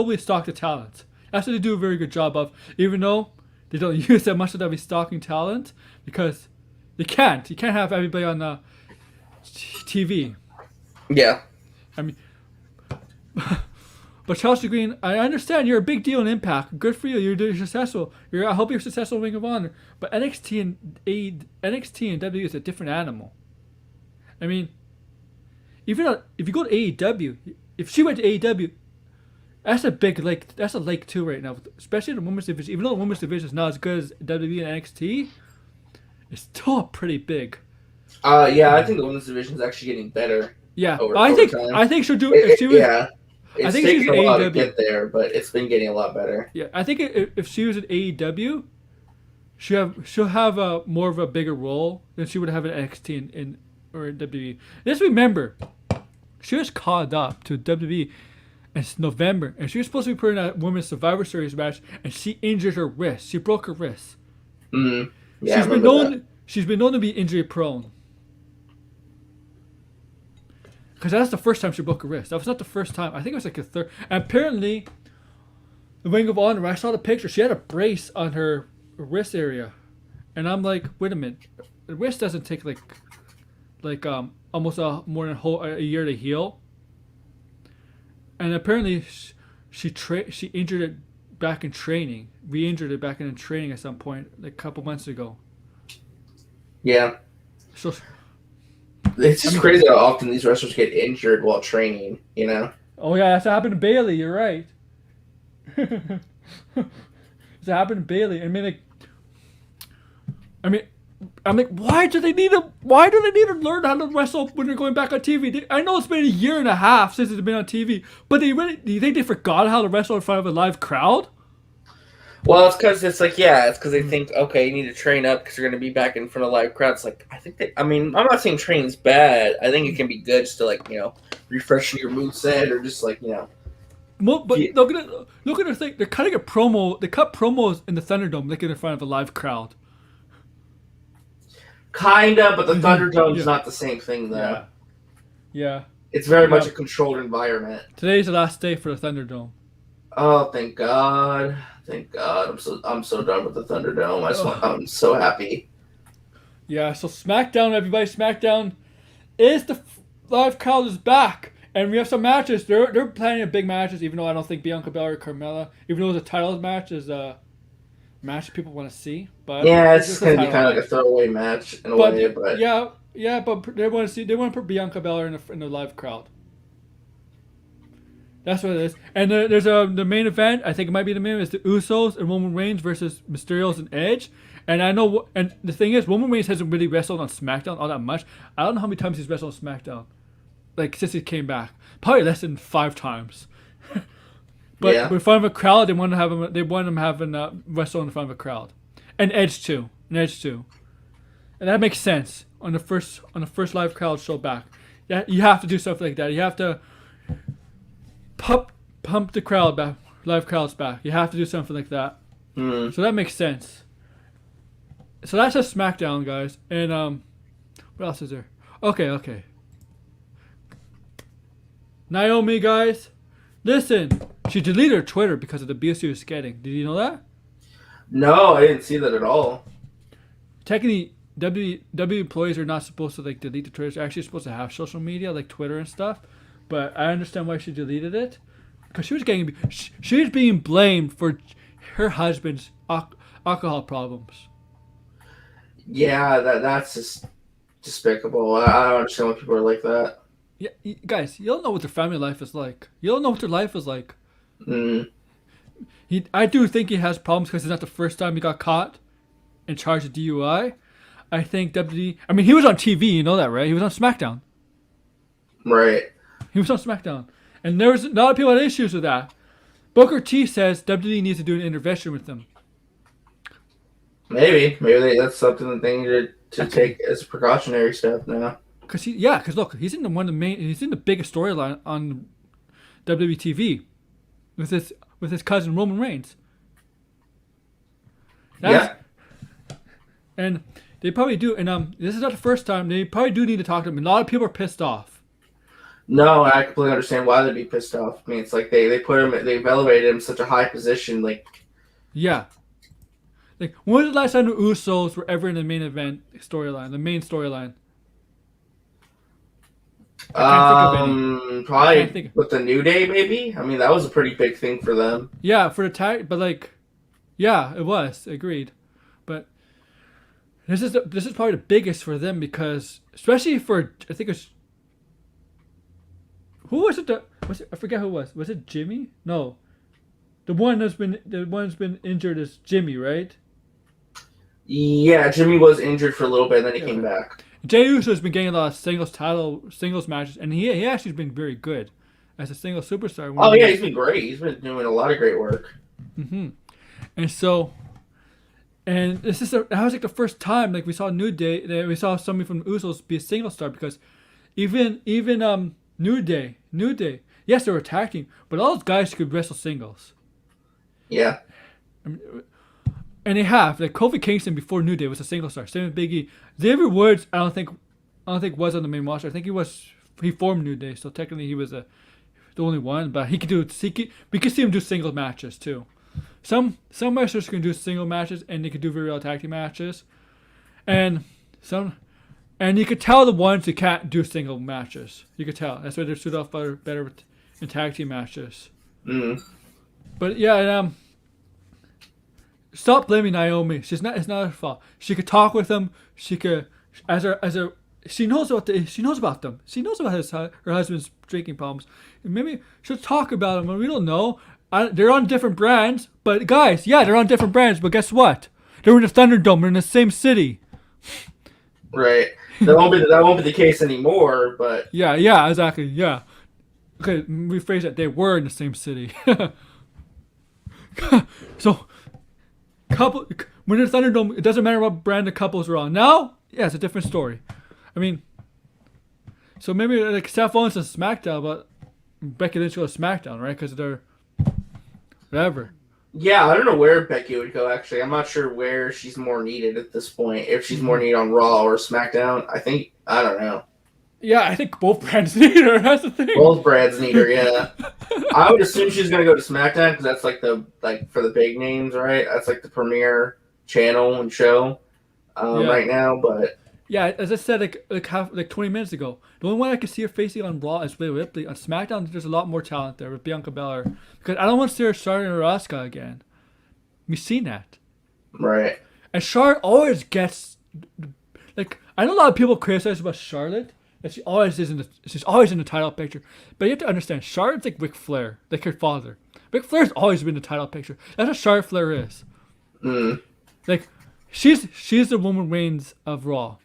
restock the talent. That's what they do a very good job of. Even though they don't use that much of that restocking talent because they can't. You can't have everybody on the TV. Yeah. I mean, but Chelsea Green, I understand you're a big deal in Impact. Good for you. You're successful. I hope you're successful in Ring of Honor. But NXT and W is a different animal. I mean, if you go to AEW, if she went to AEW, that's a big lake. That's a lake too right now, especially in the women's division. Even though the women's division is not as good as WWE and NXT, it's still pretty big. Yeah, I think the women's division is actually getting better. Yeah, time. I think she'll do. If she was, yeah, it's I think taken she's a while to AEW. get there, but it's been getting a lot better. Yeah, I think if she was at AEW, she'll have more of a bigger role than she would have at NXT or in WWE. Just remember, she was called up to WWE in November, and she was supposed to be put in a Women's Survivor Series match, and she injured her wrist. She broke her wrist. Mm-hmm. Yeah, She's been known to be injury prone. Because that's the first time she broke her wrist. That was not the first time. I think it was like a third. And apparently, the Ring of Honor, I saw the picture. She had a brace on her wrist area, and I'm like, wait a minute. The wrist doesn't take almost more than a year to heal. And apparently, she injured it back in training. Re-injured it back in training at some point, like a couple months ago. Yeah. So. It's just crazy how often these wrestlers get injured while training, you know? Oh, yeah, that's happened to Bayley. You're right. It's happened to Bayley. I'm like, why do they need to learn how to wrestle when they're going back on TV? I know it's been a year and a half since it's been on TV, but do you think they forgot how to wrestle in front of a live crowd? Well, it's because they think, okay, you need to train up because you're going to be back in front of live crowds. Like, I'm not saying training's bad. I think it can be good just to, refresh your moveset or just, But look at the thing. They're cutting a promo. They cut promos in the Thunderdome, like in front of a live crowd. Kinda, but the Thunderdome's not the same thing, though. Yeah. It's very much a controlled environment. Today's the last day for the Thunderdome. Oh, thank God. Thank God. I'm so done with the Thunderdome. I'm so happy. Yeah, so SmackDown, everybody, SmackDown is live crowd is back, and we have some matches. They're planning a big matches, even though I don't think Bianca Belair or Carmella, even though the title match is a match people want to see, but Yeah, it's it's just a gonna be title kind of match. like a throwaway match in a But way. But but they want to put Bianca Belair in the live crowd. That's what it is. And there's the main event. I think it might be the main event. Is the Usos and Roman Reigns versus Mysterios and Edge. And I know. And the thing is, Roman Reigns hasn't really wrestled on SmackDown all that much. I don't know how many times he's wrestled on SmackDown, like since he came back. Probably less than 5 times. But yeah, in front of a crowd, they want to have him. They want him having wrestle in front of a crowd. And Edge too. And that makes sense on the first live crowd show back. Yeah, you have to do stuff like that. You have to pump the crowd back, live crowds back. You have to do something like that. mm. So that makes sense. So that's just SmackDown, guys. And what else is there? Okay. Naomi, guys, listen. She deleted her Twitter because of the abuse she was getting. Did you know that? No, I didn't see that at all. Technically, WWE employees are not supposed to like delete the Twitter. They're actually supposed to have social media like Twitter and stuff. But I understand why she deleted it, because she was being blamed for her husband's alcohol problems. Yeah, that's just despicable. I don't understand why people are like that. Yeah, guys, you don't know what their family life is like. You don't know what their life is like. Mm. I do think he has problems because it's not the first time he got caught and charged with DUI. I think WWE. I mean, he was on TV. You know that, right? He was on SmackDown. Right. He was on SmackDown, and there was a lot of people had issues with that. Booker T says WWE needs to do an intervention with them. Maybe that's something that they need to take as a precautionary step now. Because look, he's in the biggest storyline on WWE TV with his cousin Roman Reigns. Yeah. And they probably do, and this is not the first time. They probably do need to talk to him. And a lot of people are pissed off. No, I completely understand why they'd be pissed off. I mean, it's like they've elevated him to such a high position. Like, yeah. Like, when was the last time the Usos were ever in the main event storyline, the main storyline? Probably with the New Day, maybe. I mean, that was a pretty big thing for them. Yeah, for the tag, but like, yeah, it was agreed. But this is probably the biggest for them because, especially for I think it's who was it? I forget who it was. Was it Jimmy? No, the one that's been injured is Jimmy, right? Yeah, Jimmy was injured for a little bit, and then he came back. Jey Uso has been getting a lot of singles matches, and he actually has been very good as a single superstar. Oh yeah, he's been great. He's been doing a lot of great work. Mm-hmm. And this is that was like the first time like we saw New Day, that we saw somebody from the Usos be a single star, because even New Day, yes, they were attacking, but all those guys could wrestle singles. Yeah. I mean, and they have, like, Kofi Kingston before New Day was a single star. Same with Big E. Xavier Woods, I don't think was on the main roster. I think he formed New Day, so technically he was the only one. But we could see him do single matches too. Some wrestlers can do single matches, and they can do very well tag team matches, and you could tell the ones who can't do single matches. You could tell that's why they're suited off better in tag team matches. Mm. But yeah, stop blaming Naomi. It's not her fault. She could talk with them. She could, she knows about them. She knows about her husband's drinking problems. And maybe she'll talk about them. We don't know. They're on different brands, but guys, yeah, they're on different brands. But guess what? They're in the Thunderdome. They're in the same city. Right. That won't be the case anymore. But yeah, exactly. Yeah. Okay, rephrase that. They were in the same city. So. When it's Thunderdome, it doesn't matter what brand the couples are on. Now, yeah, it's a different story. I mean, so maybe like Seth Owens is SmackDown, but Becky Lynch goes SmackDown, right? Because they're whatever. Yeah, I don't know where Becky would go. Actually, I'm not sure where she's more needed at this point. If she's more needed on Raw or SmackDown, I don't know. Yeah, I think both brands need her. That's the thing. Both brands need her. Yeah, I would assume she's gonna go to SmackDown because that's like for the big names, right? That's like the premier channel and show right now. But Yeah, as I said, like 20 minutes ago, the only one I could see her facing on Raw is Rhea Ripley. On SmackDown, there's a lot more talent there with Bianca Belair. Because I don't want to see her Charlotte or Asuka again. We've seen that. Right. And Charlotte always gets, like, I know a lot of people criticize about Charlotte, that she's always in the title picture. But you have to understand, Charlotte's like Ric Flair, like her father. Ric Flair's always been in the title picture. That's what Charlotte Flair is. Mm. Like, she's the Roman Reigns of Raw.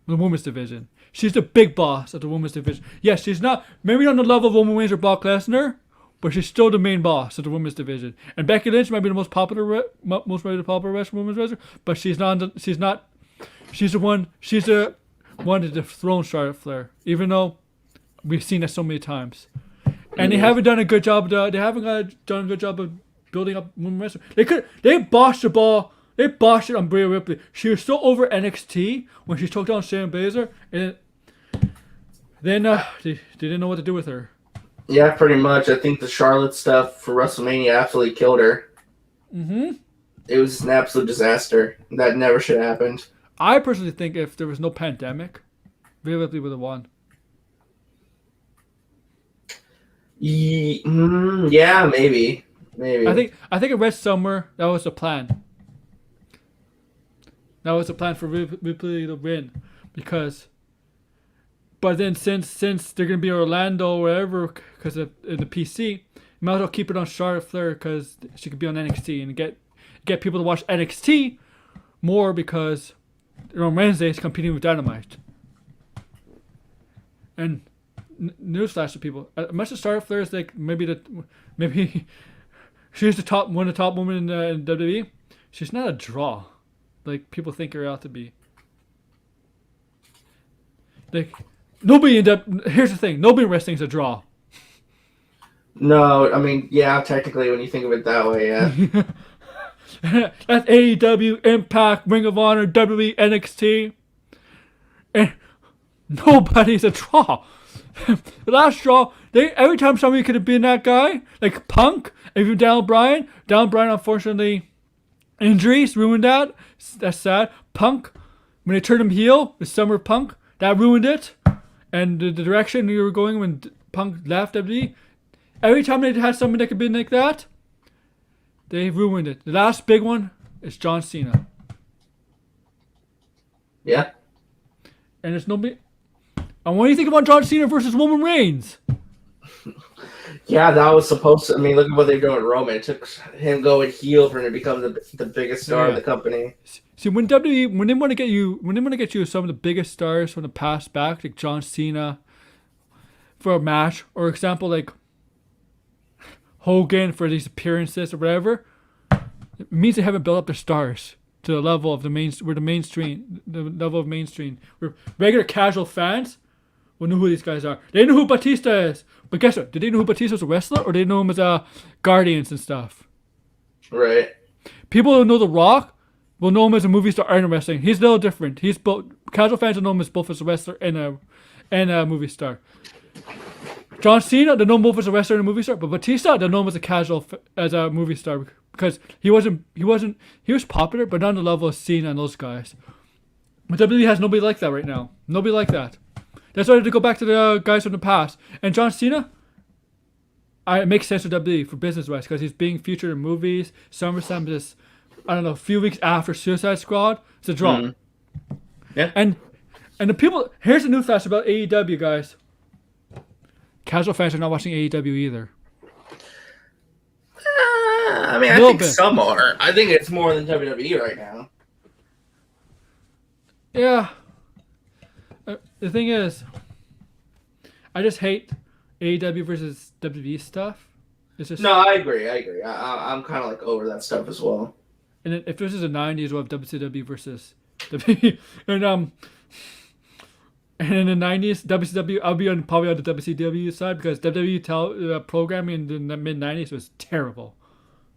The women's division. She's the big boss of the women's division. Yes, she's not maybe on the level of Roman Reigns or Brock Lesnar, but she's still the main boss of the women's division. And Becky Lynch might be the most popular women's wrestler, but she's not. She's the one. She's the one to dethrone Charlotte Flair. Even though we've seen that so many times, and they haven't done a good job. They haven't done a good job of building up women's wrestling. They botched the ball. They botched it on Rhea Ripley. She was still over NXT when she took down Shayna Baszler, and then they didn't know what to do with her. Yeah, pretty much. I think the Charlotte stuff for WrestleMania absolutely killed her. Mm-hmm. It was an absolute disaster. That never should have happened. I personally think if there was no pandemic, Rhea Ripley would have won. Yeah, maybe. I think I read somewhere that was the plan. That was the plan for Ripley to win, but then since they're gonna be Orlando or wherever because of in the PC, you might as well keep it on Charlotte Flair because she could be on NXT and get people to watch NXT more because they're on Wednesdays competing with Dynamite. And newsflash to people, much as Charlotte Flair is like maybe she's one of the top women in WWE, she's not a draw. Like people think her out to be. Like nobody here's the thing, nobody in wrestling's a draw. No, I mean, yeah, technically when you think of it that way, yeah. That's AEW, Impact, Ring of Honor, WWE, NXT. And nobody's a draw. The last draw, every time somebody could have been that guy, like Punk, even Daniel Bryan unfortunately injuries ruined that. That's sad. Punk, when they turned him heel, the Summer Punk, that ruined it. And the direction we were going when Punk left WWE, every time they had somebody that could be like that, they ruined it. The last big one is John Cena. Yeah. And there's nobody. And what do you think about John Cena versus Roman Reigns? Yeah, that was supposed to. I mean, look at what they're doing with Roman. It took him going heel for him to become the biggest star of the company. See, when they want to get you some of the biggest stars from the past back, like John Cena, for a match, or example like Hogan for these appearances or whatever, it means they haven't built up their stars to the level of the level of mainstream, where regular casual fans will know who these guys are. They know who Batista is. But guess what? Did they know who Batista was a wrestler, or did they know him as Guardians and stuff? Right. People who know The Rock will know him as a movie star and wrestling. He's a little different. He's both. Casual fans will know him as both as a wrestler and a movie star. John Cena, they know him both as a wrestler and a movie star, but Batista, they know him as a movie star because he was popular, but not on the level of Cena and those guys. But WWE has nobody like that right now. Nobody like that. That's why I had to go back to the guys from the past. And John Cena, it makes sense for WWE for business-wise because he's being featured in movies. SummerSlam is, a few weeks after Suicide Squad. It's a draw. Mm-hmm. Yeah. And the people, here's the new flash about AEW, guys. Casual fans are not watching AEW either. I mean, I think some are. I think it's more than WWE right now. Yeah. The thing is, I just hate AEW versus WWE stuff. It's just no, I agree. I'm kind of like over that stuff as well. And if this is the '90s, we'll have WCW versus WWE, and in the '90s, WCW, I'll be probably on the WCW side because WWE programming in the mid '90s was terrible.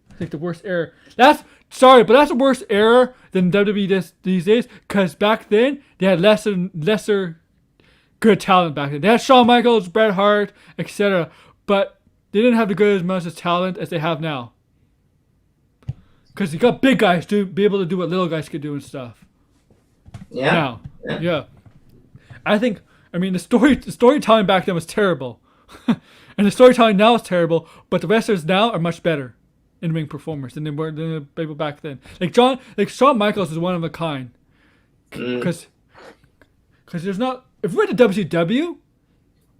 I think the worst era. That's the worst era than WWE these days because back then they had lesser good talent back then. They had Shawn Michaels, Bret Hart, etc. But they didn't have the good as much as talent as they have now. Because you got big guys to be able to do what little guys could do and stuff. Yeah. Now. Yeah. The storytelling back then was terrible. And the storytelling now is terrible, but the wrestlers now are much better in ring performers than the people back then. Shawn Michaels is one of a kind. Because there's not. If we went to WCW,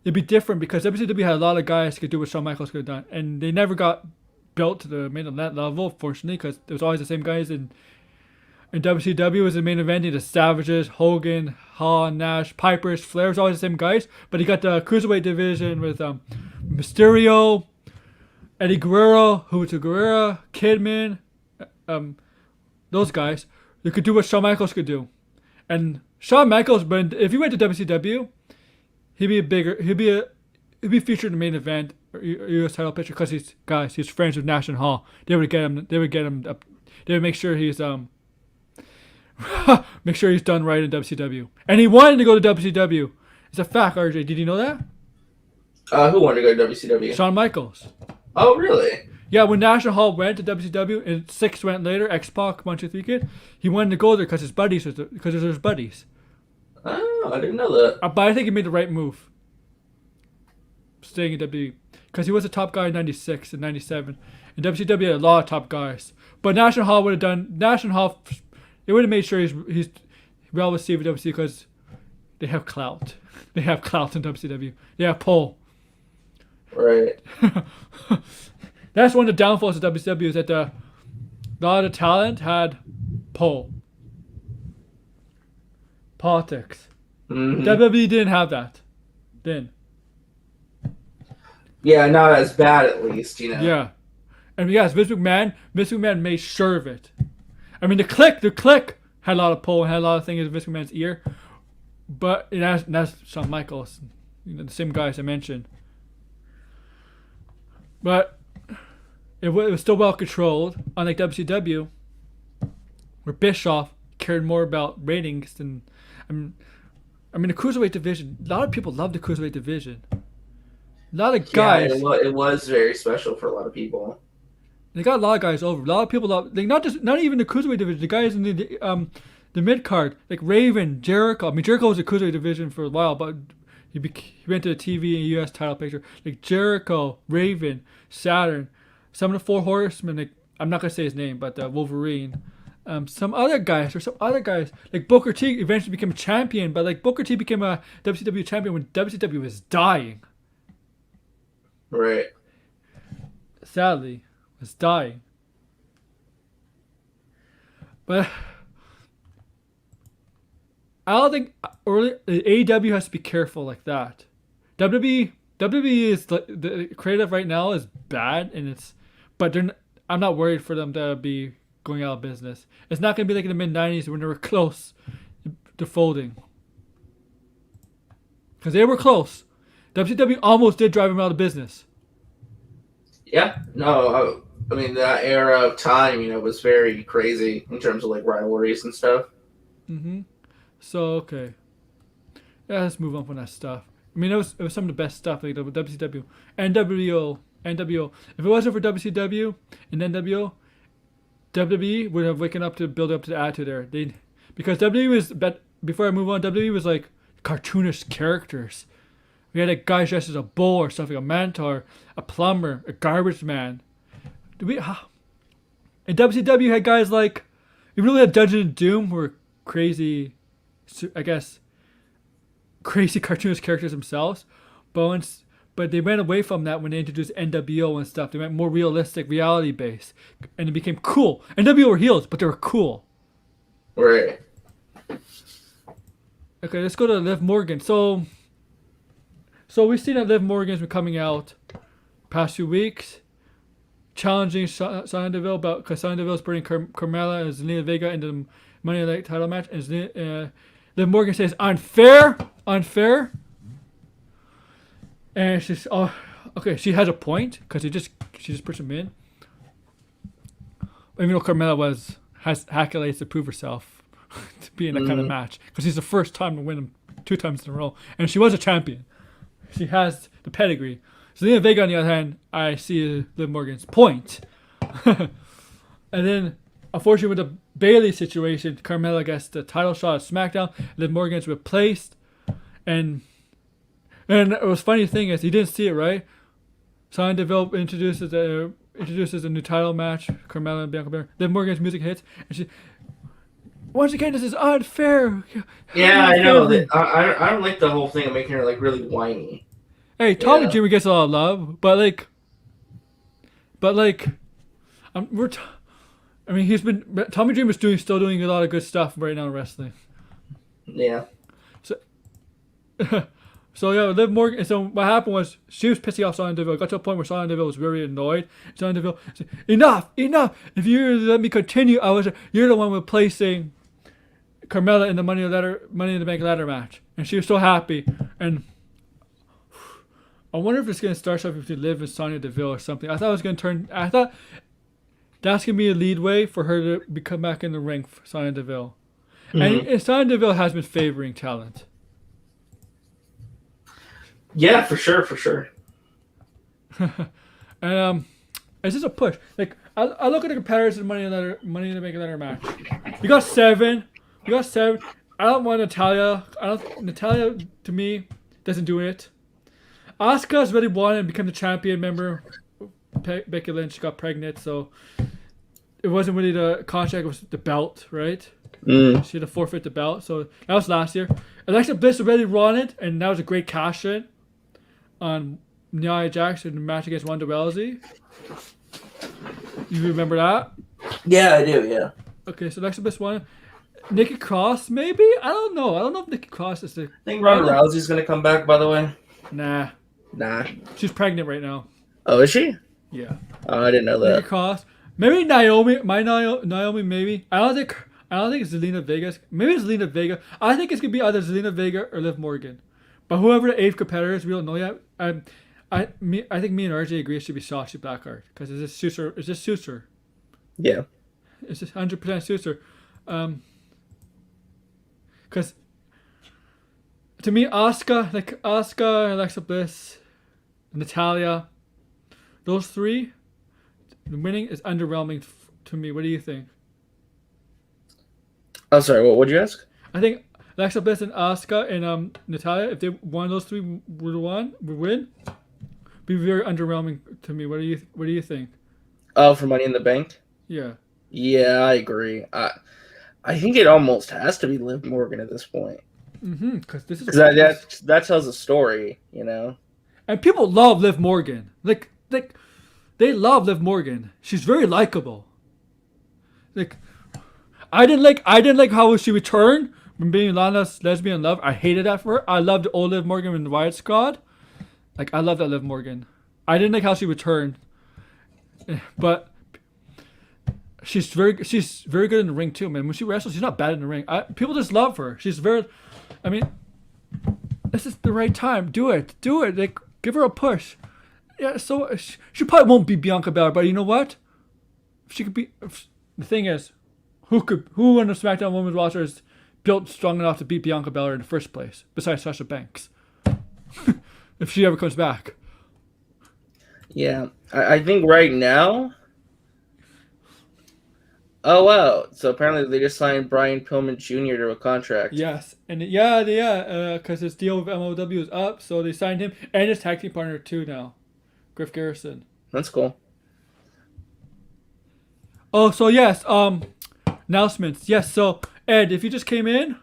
it'd be different because WCW had a lot of guys who could do what Shawn Michaels could have done, and they never got built to the main event level, fortunately, because there was always the same guys in WCW was the main event. The Savages, Hogan, Hall, Nash, Pipers, Flair was always the same guys, but he got the cruiserweight division with Mysterio, Eddie Guerrero, Humberto Guerrero, Kidman, those guys. They could do what Shawn Michaels could do, and Shawn Michaels, but if he went to WCW, he'd be featured in the main event or U.S. title picture because he's friends with Nash and Hall. They would get him up. They would make sure he's make sure he's done right in WCW. And he wanted to go to WCW. It's a fact, RJ. Did you know that? Who wanted to go to WCW? Shawn Michaels. Oh, really? Yeah, when Nash and Hall went to WCW and 6 went later, X-Pac, 1, 2, 3 kid, he wanted to go there because his buddies Oh, I didn't know that. But I think he made the right move. Staying in WWE. Because he was a top guy in 96 and 97. And WCW had a lot of top guys. But Nash and Hall it would have made sure he's well received with WCW because they have clout. They have clout in WCW. They have pull. Right. That's one of the downfalls of WCW is that a lot of talent had pull. Politics. Mm-hmm. WWE didn't have that. Then. Yeah, not as bad at least, you know. Yeah. And yes, Vince McMahon made sure of it. I mean, the Click had a lot of pull and had a lot of things in Vince McMahon's ear. But that's Shawn Michaels, the same guys I mentioned. But it was still well controlled, unlike WCW, where Bischoff cared more about ratings than. I mean, the cruiserweight division. A lot of people love the cruiserweight division. A lot of guys. Yeah, it was very special for a lot of people. They got a lot of guys over. A lot of people love. Not even the cruiserweight division. The guys in the mid card, like Raven, Jericho. I mean, Jericho was a cruiserweight division for a while, but he went to the TV and U.S. title picture. Like Jericho, Raven, Saturn, some of the Four Horsemen. Like I'm not gonna say his name, but Wolverine. Some other guys like Booker T eventually became a champion, but like Booker T became a WCW champion when WCW was dying. Right. Sadly, was dying. But I don't think AEW has to be careful like that. WWE is the creative right now is bad, but I'm not worried for them to be going out of business. It's not going to be like in the mid-90s when they were close to folding. Because they were close. WCW almost did drive them out of business. Yeah. No, I mean, that era of time, was very crazy in terms of, like, rivalries and stuff. Mm-hmm. So, okay. Yeah, let's move on from that stuff. I mean, it was some of the best stuff, like WCW. NWO. If it wasn't for WCW and NWO, WWE would have waken up to build up to the attitude there. Because WWE was, before I move on, WWE was like cartoonish characters. We had like guys dressed as a bull or something, a mentor, a plumber, a garbage man. And WCW had guys like, we really had Dungeon and Doom, who were crazy, I guess, crazy cartoonish characters themselves. But they went away from that when they introduced NWO and stuff. They went more realistic, reality based, and it became cool. NWO were heels, but they were cool. Right. Okay, let's go to Liv Morgan. So we've seen that Liv Morgan's been coming out past few weeks, challenging Sonya Deville, because Sonya Deville's bringing Carmella and Zelina Vega into the Money in the Bank title match, and Liv Morgan says unfair. And she's okay. She has a point because she just pushed him in. Even though Carmella has accolades to prove herself to be in that kind of match, because she's the first time to win them 2 times in a row, and she was a champion. She has the pedigree. Zelina Vega, on the other hand, I see Liv Morgan's point. And then unfortunately, with the Bayley situation, Carmella gets the title shot at SmackDown. Liv Morgan's replaced, and it was funny thing is he didn't see it right. Sonya Deville introduces a new title match. Carmella and Bianca Belair. Liv Morgan's music hits, and she once again this is unfair. Yeah, I know. I don't like the whole thing of making her like really whiny. Hey, Tommy Dreamer gets a lot of love, but Tommy Dreamer's still doing a lot of good stuff right now in wrestling. Yeah. So yeah, Liv Morgan. So what happened was she was pissing off Sonya Deville. It got to a point where Sonya Deville was very annoyed. Sonya Deville said, "Enough! If you let me continue, you're the one replacing Carmella in the Money in the Bank ladder match." And she was so happy. And I wonder if it's gonna start something between Liv and Sonya Deville or something. I thought that's gonna be a lead way for her to come back in the ring for Sonya Deville. Mm-hmm. And Sonya Deville has been favoring talent. Yeah, for sure. And it's just a push. Like I look at the competitors in Money in the Bank ladder match. You got seven. I don't want Natalya. Natalya to me doesn't do it. Asuka's really wanted to become the champion. Remember, Becky Lynch got pregnant, so it wasn't really the contract. It was the belt, right? She had to forfeit the belt, so that was last year. Alexa Bliss already wanted, and that was a great cash in on Nia Jax in the match against Ronda Rousey. You remember that? Yeah, I do. Yeah. Okay, so Alexa Bliss won. Nikki Cross, maybe? I don't know. I don't know if Nikki Cross is the. I think Ronda Rousey's gonna come back. By the way. Nah. She's pregnant right now. Oh, is she? Yeah. Oh, I didn't know that. Nikki Cross. Maybe Naomi. Naomi. Maybe. I don't think it's Zelina Vega. Maybe it's Zelina Vega. I think it's gonna be either Zelina Vega or Liv Morgan. But whoever the eighth competitor is, we don't know yet. I think me and RJ agree it should be Shotzi Blackheart because it just suits her. Yeah. It's just 100% suits her. Because to me, Asuka, Alexa Bliss, Natalya, those three, the winning is underwhelming to me. What do you think? I'm sorry. What would you ask? I think Alexa Bliss and Asuka and Natalya, if they one of those three would win, be very underwhelming to me. What do you think? Oh, for Money in the Bank? Yeah. Yeah, I agree. I think it almost has to be Liv Morgan at this point. Because this is that tells a story, you know. And people love Liv Morgan. Like they love Liv Morgan. She's very likable. Like I didn't like how she returned from being Lana's lesbian love. I hated that for her. I loved old Liv Morgan in the Riot Squad. Like I love that Liv Morgan. I didn't like how she returned, but she's very good in the ring too, man. When she wrestles, she's not bad in the ring. People just love her. She's very. I mean, this is the right time. Do it. Like give her a push. Yeah. So she probably won't be Bianca Belair, but you know what? She could be. The thing is, who on the SmackDown Women's roster is built strong enough to beat Bianca Belair in the first place, besides Sasha Banks? If she ever comes back. Yeah, I think right now. Oh wow! So apparently they just signed Brian Pillman Jr. to a contract. Yes, and because his deal with MLW is up, so they signed him and his tag team partner too now, Griff Garrison. That's cool. Oh, so yes, announcements. Yes, so Ed, if you just came in,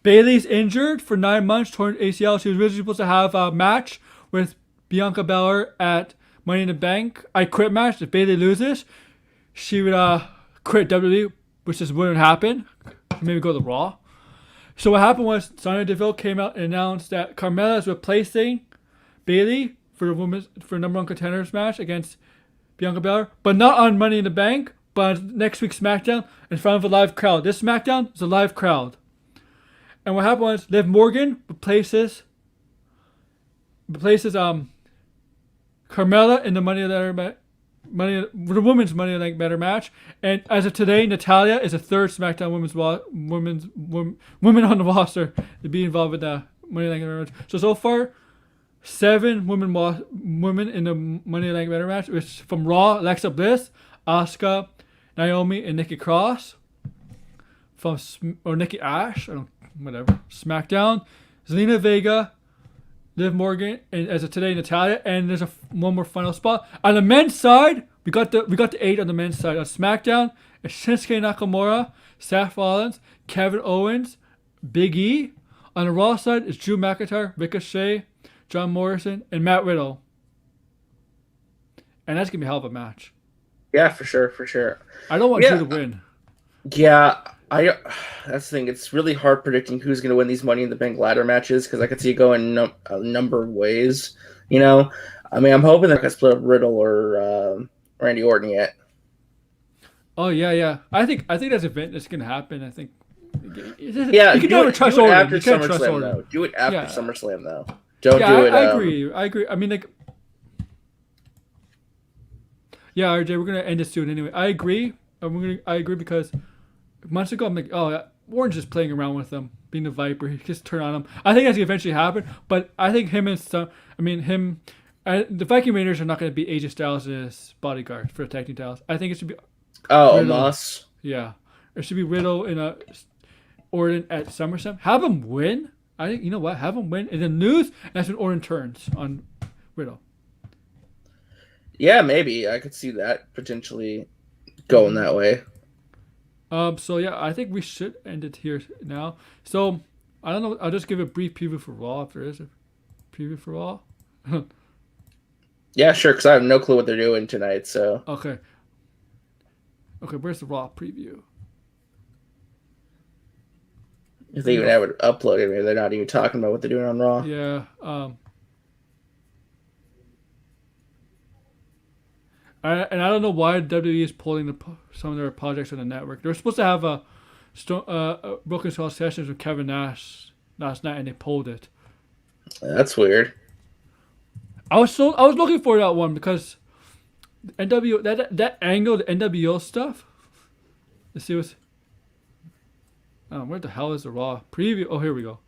Bayley's injured for 9 months, torn ACL. She was originally supposed to have a match with Bianca Belair at Money in the Bank. I quit match. If Bayley loses, she would quit WWE, which just wouldn't happen. Maybe go to Raw. So what happened was Sonya Deville came out and announced that Carmella is replacing Bayley for the number one contenders match against Bianca Belair, but not on Money in the Bank, but on next week's SmackDown in front of a live crowd. This SmackDown is a live crowd. And what happened was Liv Morgan replaces Carmella in the the women's Money in the Bank better match. And as of today, Natalya is the third SmackDown women on the roster to be involved with the Money in the Bank match. So far, 7 women in the Money in the Bank better match, which from Raw: Alexa Bliss, Asuka, Naomi and Nikki Cross or Nikki Ash, whatever. SmackDown. Zelina Vega, Liv Morgan, and as of today, Natalia. And there's one more final spot on the men's side. We got the 8 on the men's side on SmackDown. It's Shinsuke Nakamura, Seth Rollins, Kevin Owens, Big E. On the Raw side, it's Drew McIntyre, Ricochet, John Morrison, and Matt Riddle. And that's gonna be a hell of a match. Yeah, for sure. I don't want Drew to win. Yeah, that's the thing. It's really hard predicting who's going to win these Money in the Bank ladder matches because I could see it going a number of ways. You know, I mean, I'm hoping that I can split up Riddle or Randy Orton yet. Oh yeah. I think that's event that's going to happen. I think. Yeah, you can never trust Orton. After You can't SummerSlam trust Orton. though. Do it after SummerSlam though. Don't do it. I agree. I mean, like. Yeah, RJ, we're gonna end it soon anyway. I agree. I agree because months ago I'm like, oh, Warren's just playing around with them, being the Viper. He just turn on him. I think that's gonna eventually happen, but I think the Viking Raiders are not gonna be AJ Styles' bodyguard for the tag team titles. I think it should be. Moss. Yeah, it should be Riddle in Orton at SummerSlam. Have him win. I think you know what. Have him win, and then lose. And that's when Orton turns on Riddle. Yeah, maybe I could see that potentially going that way. So yeah, I think we should end it here now. So I don't know. I'll just give a brief preview for Raw if there is a preview for Raw. Yeah, sure. Because I have no clue what they're doing tonight. So okay. Where's the Raw preview? If they even have it uploaded, maybe they're not even talking about what they're doing on Raw. Yeah. And I don't know why WWE is pulling some of their projects on the network. They were supposed to have a Broken Skull Sessions with Kevin Nash last night, and they pulled it. That's weird. I was looking for that one because NWO that angle, the NWO stuff. Let's see what's. Where the hell is the Raw preview? Oh, here we go.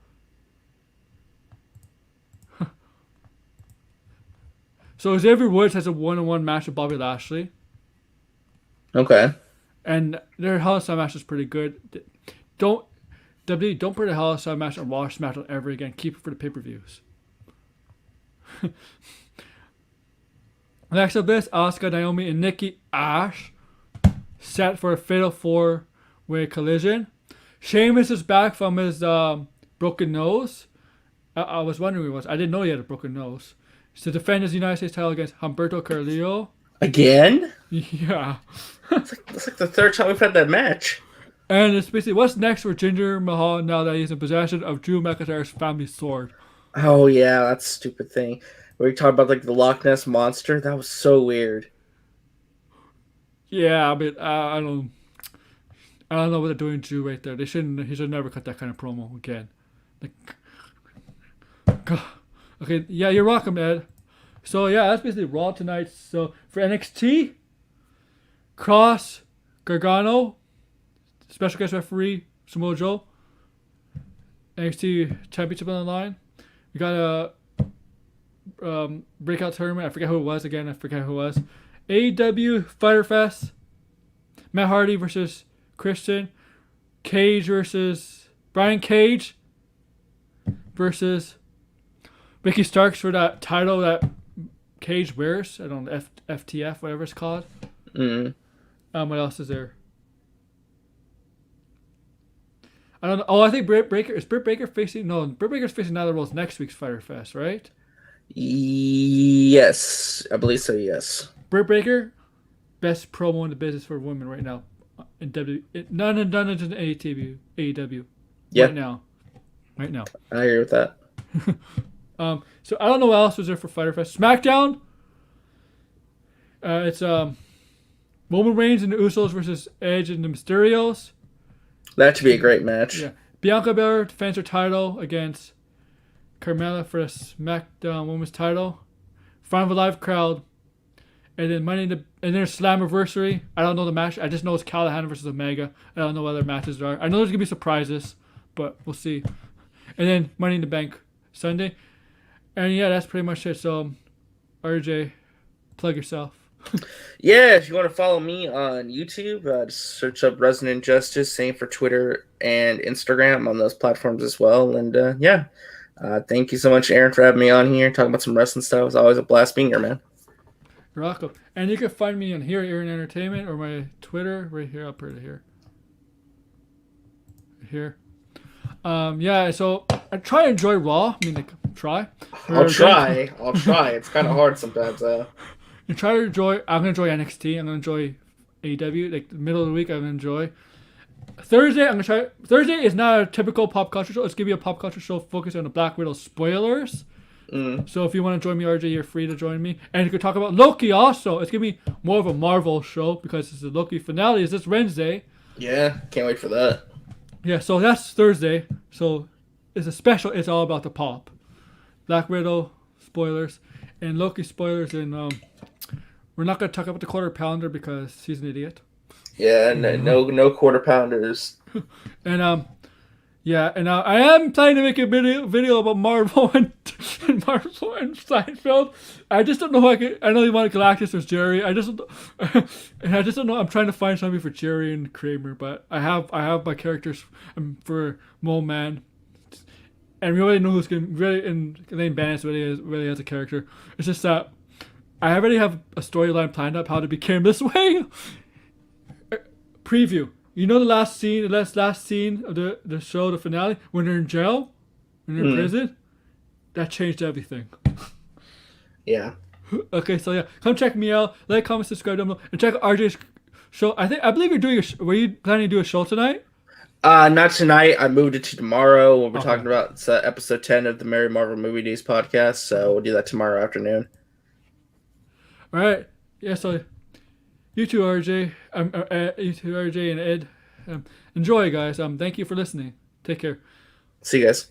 So Xavier Woods has a 1-on-1 match with Bobby Lashley. Okay. And their Hell in a Cell match is pretty good. Don't put a Hell in a Cell match on Raw or SmackDown ever again. Keep it for the pay-per-views. Next up is Asuka, Naomi, and Nikki Ash set for a fatal 4-way collision. Sheamus is back from his broken nose. I was wondering who he was. I didn't know he had a broken nose. To defend his United States title against Humberto Carrillo. Again? Yeah. It's like the third time we've had that match. And it's basically, what's next for Jinder Mahal now that he's in possession of Drew McIntyre's family sword? Oh, yeah, that stupid thing. Where you talk about like the Loch Ness Monster. That was so weird. Yeah, I mean, I don't know what they're doing to Drew right there. He should never cut that kind of promo again. Like, God. Okay, yeah, you're welcome, Ed. So, yeah, that's basically Raw tonight. So, for NXT, Cross, Gargano, special guest referee, Samoa Joe, NXT Championship on the line. We got a breakout tournament. I forget who it was again. AEW Fyter Fest, Matt Hardy versus Christian, Cage versus Brian Cage versus Ricky Starks for that title that Cage wears. I don't know, FTF, whatever it's called. Mm-hmm. What else is there? I don't know. Oh, I think Britt Baker facing. No, Britt Baker's facing Nyla Rose next week's Fyter Fest, right? Yes, I believe so. Yes. Britt Baker, best promo in the business for women right now. In none in AEW. Yeah. Right now. I agree with that. So I don't know what else was there for Fyter Fest. SmackDown. It's Roman Reigns and the Usos versus Edge and the Mysterios. That should be a great match. Yeah. Bianca Belair defends her title against Carmella for the SmackDown Women's title. Front of a live crowd. And then and then Slammiversary. I don't know the match. I just know it's Callahan versus Omega. I don't know what other matches there are. I know there's gonna be surprises, but we'll see. And then Money in the Bank Sunday. And yeah, that's pretty much it. So, RJ, plug yourself. Yeah, if you want to follow me on YouTube, just search up Resonant Justice. Same for Twitter and Instagram on those platforms as well. And yeah, thank you so much, Aaron, for having me on here, talking about some wrestling stuff. It's always a blast being here, man. You're welcome. And you can find me on here, Aaron Entertainment, or my Twitter right here. I'll put it here. Here. Yeah, so I try to enjoy Raw. I mean, like, try. I'll try. It's kind of hard sometimes. And try to enjoy. I'm gonna enjoy NXT. I'm gonna enjoy AEW. Like the middle of the week, I'm gonna enjoy. Thursday, I'm gonna try. Thursday is not a typical pop culture show. It's gonna be a pop culture show focused on the Black Widow spoilers. So if you want to join me, RJ, you're free to join me. And you can talk about Loki also. It's gonna be more of a Marvel show because it's the Loki finale is this Wednesday. Yeah, can't wait for that. Yeah, so that's Thursday. So it's a special. It's all about the pop. Black Widow spoilers and Loki spoilers, and we're not gonna talk about the quarter pounder because he's an idiot. Yeah, no quarter pounders. And yeah, and I am planning to make a video about Marvel and Marvel and Seinfeld. I just don't know who I can. I know you want Galactus or Jerry. I just don't know. I'm trying to find somebody for Jerry and Kramer, but I have my characters for Mole Man, and we already know who's gonna really. And Elaine Bannis really has a character. It's just that I already have a storyline planned up how to become this way. Preview. You know the last scene of the show, the finale, when they're in jail, when they're in prison, that changed everything. Yeah. Okay, so yeah, come check me out. Like, comment, subscribe down below, and check out RJ's show. I believe you're doing were you planning to do a show tonight? Not tonight. I moved it to tomorrow. We'll be talking about episode 10 of the Mary Marvel Movie Days podcast. So we'll do that tomorrow afternoon. All right. Yeah. So. You too, RJ. You too, RJ and Ed. Enjoy, guys. Thank you for listening. Take care. See you guys.